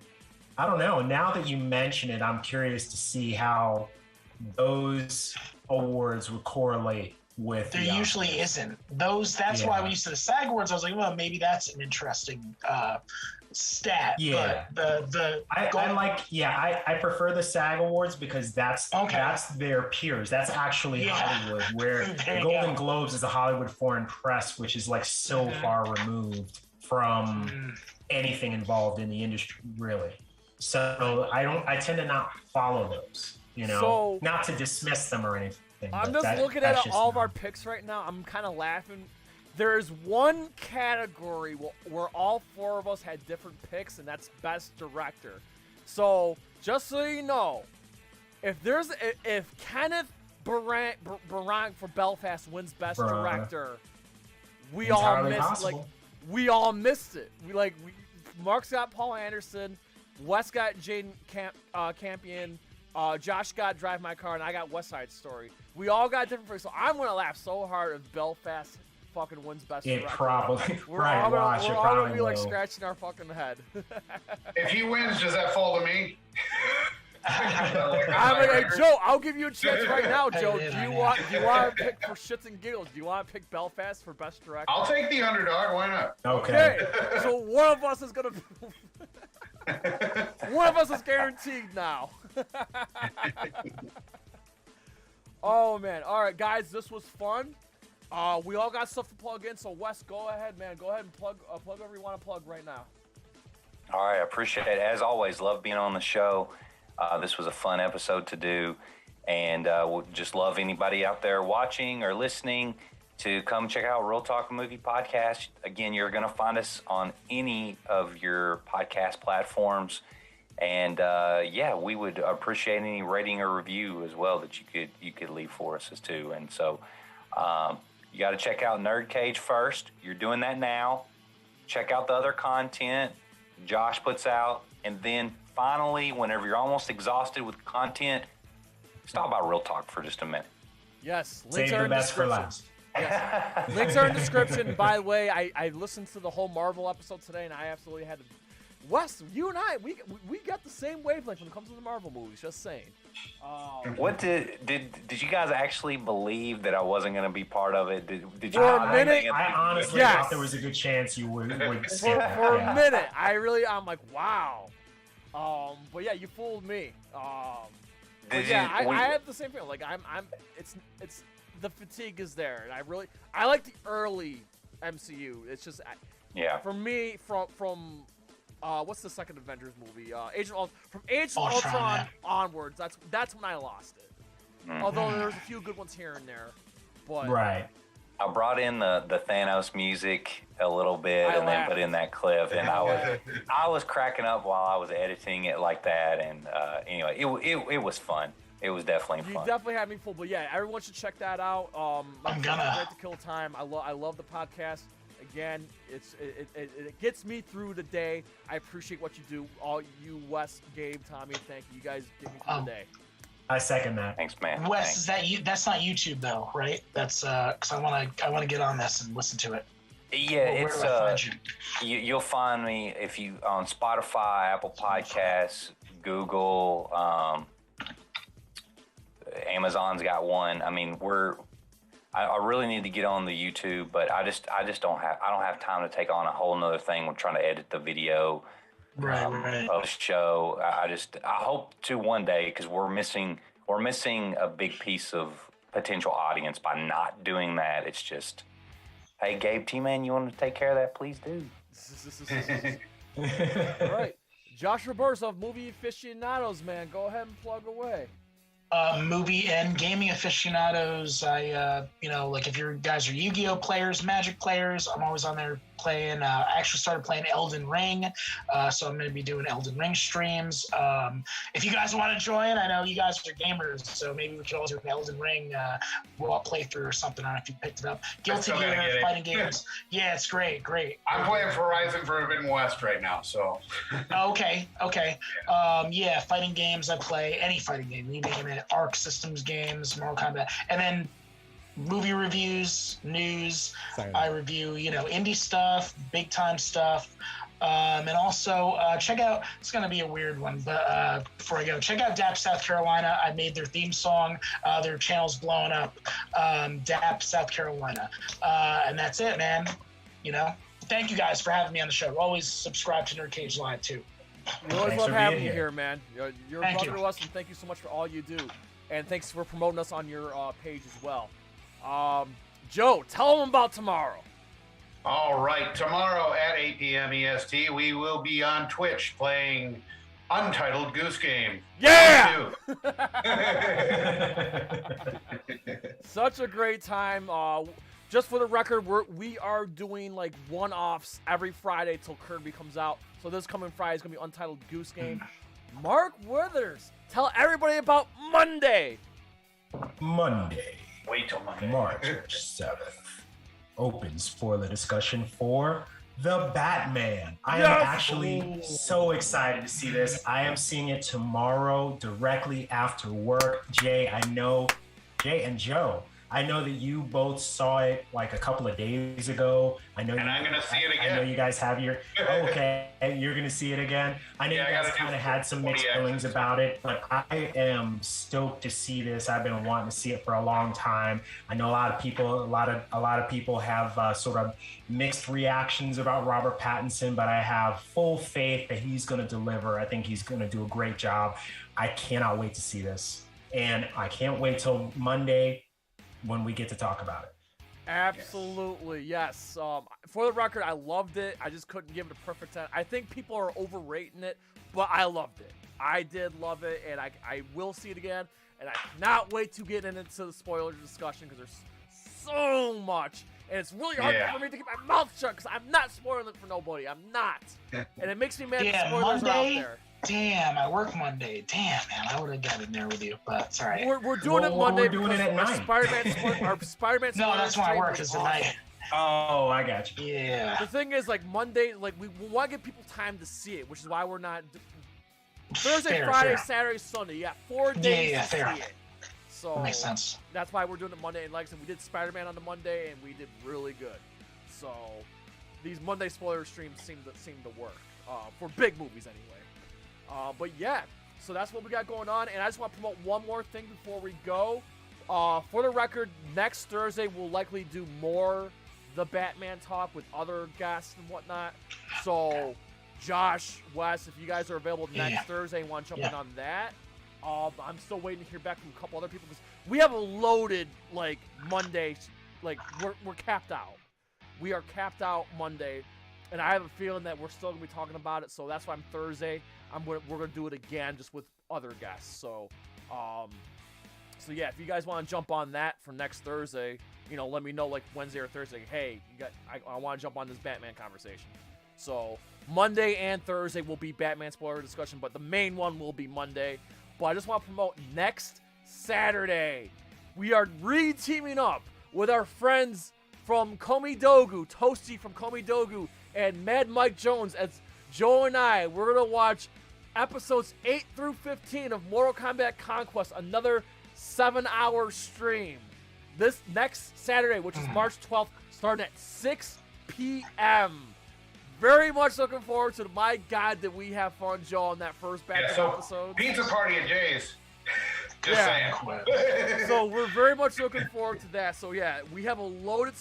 I don't know. Now that you mention it, I'm curious to see how those awards would correlate with. There usually isn't. That's why when you said the SAG Awards, I was like, well, maybe that's an interesting stat. Yeah. But I prefer the SAG Awards because that's their peers. That's actually Hollywood, where the Golden Globes is the Hollywood Foreign Press, which is like so far removed from anything involved in the industry, really. So I tend to not follow those, So, not to dismiss them or anything. I'm just looking at all of our picks right now. I'm kind of laughing. There's one category where all four of us had different picks, and that's Best Director. So, just so you know, if Kenneth Branagh for Belfast wins Best Director, we all missed it. Mark's got Paul Anderson, Wes got Jaden Campion, Josh got Drive My Car, and I got West Side Story. We all got different picks, so I'm gonna laugh so hard if Belfast fucking wins Best Director. We're all gonna be like scratching our fucking head. If he wins, does that fall to me? I'm like, hey, Joe, I'll give you a chance right now, Joe. Do you want to pick for shits and giggles? Do you want to pick Belfast for Best Director? I'll take the underdog. Why not? Okay. So one of us is gonna. One of us is guaranteed now. Oh man! All right, guys, this was fun. We all got stuff to plug in, so Wes, go ahead, man. Go ahead and plug whatever you want to plug right now. All right, I appreciate it. As always, love being on the show. This was a fun episode to do, and we'll just love anybody out there watching or listening to come check out Real Talk Movie Podcast. Again, you're going to find us on any of your podcast platforms, and we would appreciate any rating or review as well that you could leave for us as too. And so you got to check out NerdCage first. You're doing that now. Check out the other content Josh puts out, and then finally, whenever you're almost exhausted with content, stop by Real Talk for just a minute. Yes, links are in the description. Yes. Links are in the description. By the way, I listened to the whole Marvel episode today, and I absolutely had to. Wes, you and I, we got the same wavelength when it comes to the Marvel movies. Just saying. What did you guys actually believe that I wasn't going to be part of it? Did you? For a minute, I honestly thought there was a good chance you would skip it. For a minute, I'm like, wow. But yeah, you fooled me. I have the same feeling. Like it's the fatigue is there, and I like the early MCU. It's just for me from what's the second Avengers movie? From Age of Ultron onwards. That's when I lost it. Mm-hmm. Although there's a few good ones here and there, but right. I brought in the Thanos music a little bit and then put in that clip, and I was cracking up while I was editing it like that. And anyway, it was fun. It was definitely fun. You definitely had me fooled, but yeah, everyone should check that out. I'm gonna. Great to kill time. I love the podcast. Again, it gets me through the day. I appreciate what you do. All you, Wes, Gabe, Tommy, thank you. You guys get me through the day. I second that. Thanks, man. Wes, Thanks. is that you? That's not YouTube though, right? That's because I want to get on this and listen to it. Yeah, where do I find you? You'll find me if you on Spotify, Apple Podcasts, Google, Amazon's got one. I mean, I really need to get on the YouTube, but I just don't have time to take on a whole nother thing when trying to edit the video. Right. Of the show. I hope to one day, because we're missing a big piece of potential audience by not doing that. It's just, hey, Gabe, T-Man, you want to take care of that? Please do. All right. Josh Roberts of Movie Aficionados, man. Go ahead and plug away. Movie and gaming aficionados. I like if you guys are Yu-Gi-Oh players, Magic players, I'm always on there playing. I actually started playing Elden Ring, so I'm going to be doing Elden Ring streams. If you guys want to join, I know you guys are gamers, so maybe we could all do an Elden Ring playthrough or something. I don't know if you picked it up. Guilty Gear, fighting games. Yeah, it's great. I'm playing Horizon Forbidden West right now, so. Okay. Fighting games. I play any fighting game. You name it. Arc Systems games, Mortal Kombat, and then movie reviews, news. I review, indie stuff, big time stuff. And also check out, it's going to be a weird one, but before I go, check out DAP South Carolina. I made their theme song. Their channel's blowing up. DAP South Carolina. And that's it, man. You know, thank you guys for having me on the show. Always subscribe to NerdCage Live, too. We always love having you here, man. You're a brother to us, and thank you so much for all you do. And thanks for promoting us on your page as well. Joe, tell them about tomorrow. All right, tomorrow at 8 p.m. EST, we will be on Twitch playing Untitled Goose Game. Yeah! Such a great time. Just for the record, we are doing like one-offs every Friday till Kirby comes out. So this coming Friday is going to be Untitled Goose Game. Mark Withers, tell everybody about Monday. Wait till Monday. March 7th. Open spoiler discussion for The Batman. I am actually so excited to see this. I am seeing it tomorrow directly after work. Jay and Joe, I know that you both saw it like a couple of days ago. I'm going to see it again. I know you guys have your... okay, you're going to see it again. I know you guys kind of had some mixed feelings about it, but I am stoked to see this. I've been wanting to see it for a long time. I know a lot of people have sort of mixed reactions about Robert Pattinson, but I have full faith that he's going to deliver. I think he's going to do a great job. I cannot wait to see this. And I can't wait till Monday when we get to talk about it. Absolutely, yes. For the record, I loved it. I just couldn't give it a perfect 10. I think people are overrating it, but I loved it. I did love it, and I will see it again. And I cannot wait to get into the spoiler discussion because there's so much. And it's really hard for me to keep my mouth shut because I'm not spoiling it for nobody. I'm not. And it makes me mad that spoilers are out there. Damn, I work Monday. Damn, man, I would have got in there with you, but it's all right. We're doing it Monday. We're doing it at night. Our Spider-Man. No, that's when I work is the night. Oh, I got you. Yeah. The thing is, like Monday, like we want to give people time to see it, which is why we're not Thursday, Friday, Saturday, Sunday. Yeah, 4 days to see it. So that makes sense. That's why we're doing it Monday. And like I said, we did Spider-Man on the Monday, and we did really good. So these Monday spoiler streams seem to work for big movies anyway. But yeah, so that's what we got going on. And I just want to promote one more thing before we go. For the record, next Thursday we'll likely do more The Batman talk with other guests and whatnot. So Josh, Wes, if you guys are available next Thursday and want to jump in on that, I'm still waiting to hear back from a couple other people because we have a loaded like Monday, like we're capped out. We are capped out Monday. And I have a feeling that we're still going to be talking about it, so that's why Thursday, we're going to do it again just with other guests. So yeah, if you guys want to jump on that for next Thursday, let me know like Wednesday or Thursday. Hey, I want to jump on this Batman conversation. So Monday and Thursday will be Batman spoiler discussion, but the main one will be Monday. But I just want to promote next Saturday, we are re-teaming up with our friends from Komidogu, Toasty from Komidogu, and Mad Mike Jones, as Joe and we're going to watch episodes 8 through 15 of Mortal Kombat Conquest, another 7-hour stream. This next Saturday, which is March 12th, starting at 6 p.m. Very much looking forward to it. My God, did we have fun, Joe, on that first batch of episodes. Pizza party at Jay's. Just saying. So we're very much looking forward to that. So yeah, we have a loaded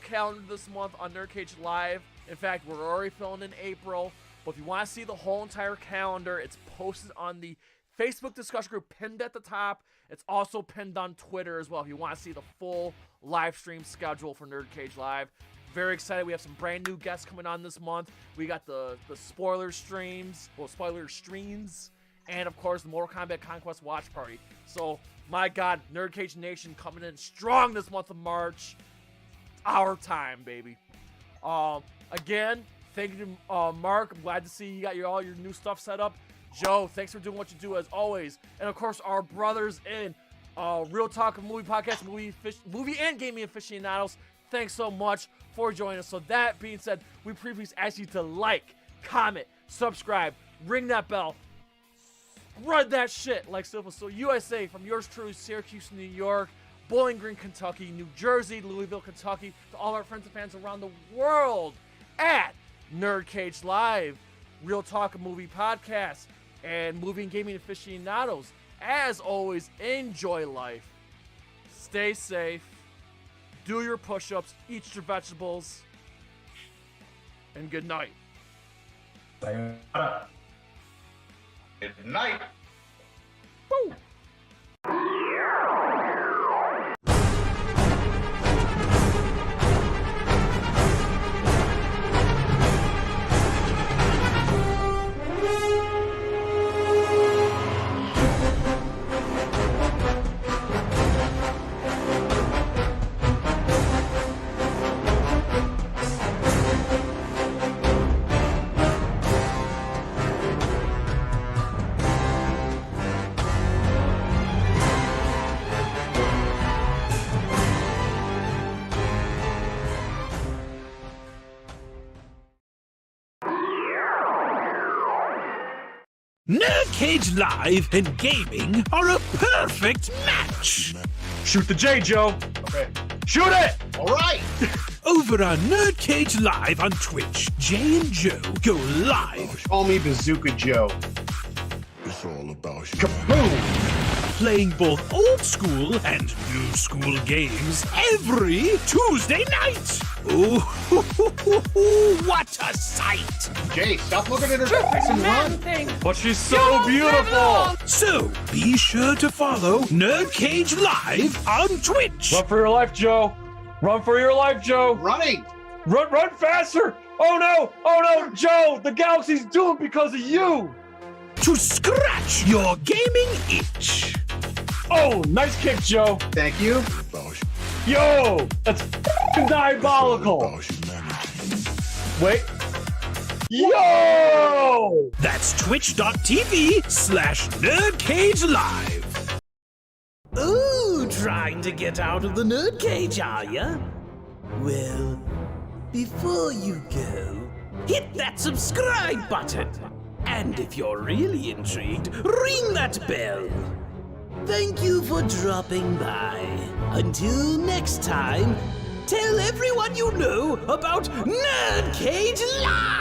calendar this month on NerdCage Live. In fact, we're already filling in April. But if you want to see the whole entire calendar, it's posted on the Facebook discussion group pinned at the top. It's also pinned on Twitter as well if you want to see the full live stream schedule for NerdCage Live. Very excited. We have some brand new guests coming on this month. We got the spoiler streams, and of course the Mortal Kombat Conquest watch party. So my God, NerdCage Nation coming in strong this month of March. Our time, baby. Again, thank you to Mark. I'm glad to see you got all your new stuff set up. Joe, thanks for doing what you do as always. And of course, our brothers in Real Talk Movie Podcast, Movie and Gaming Aficionados. Thanks so much for joining us. So that being said, we previously ask you to like, comment, subscribe, ring that bell, spread that shit like Silver. So USA, from yours truly, Syracuse, New York, Bowling Green, Kentucky, New Jersey, Louisville, Kentucky, to all our friends and fans around the world at NerdCage Live, Real Talk Movie Podcast, and Movie and Gaming Aficionados. As always, enjoy life. Stay safe. Do your push-ups. Eat your vegetables. And good night. Good night. Woo! NerdCage Live and gaming are a perfect match! Shoot the J, Joe. Okay. Shoot it! All right. Over on NerdCage Live on Twitch, Jay and Joe go live. Call me Bazooka Joe. It's all about you. Kaboom! Playing both old school and new school games every Tuesday night. Ooh, what a sight! Jay, stop looking at her face and run. But she's so beautiful! So be sure to follow NerdCage Live on Twitch. Run for your life, Joe. Run for your life, Joe. Running. Run faster! Oh no, Joe! The galaxy's doomed because of you! To scratch your gaming itch. Oh, nice kick, Joe. Thank you. About Yo, that's f***ing diabolical. humanity. Wait. Yo! That's twitch.tv/NerdCage Live. Ooh, trying to get out of the Nerdcage, are ya? Well, before you go, hit that subscribe button. And if you're really intrigued, ring that bell. Thank you for dropping by. Until next time, tell everyone you know about NerdCage Live!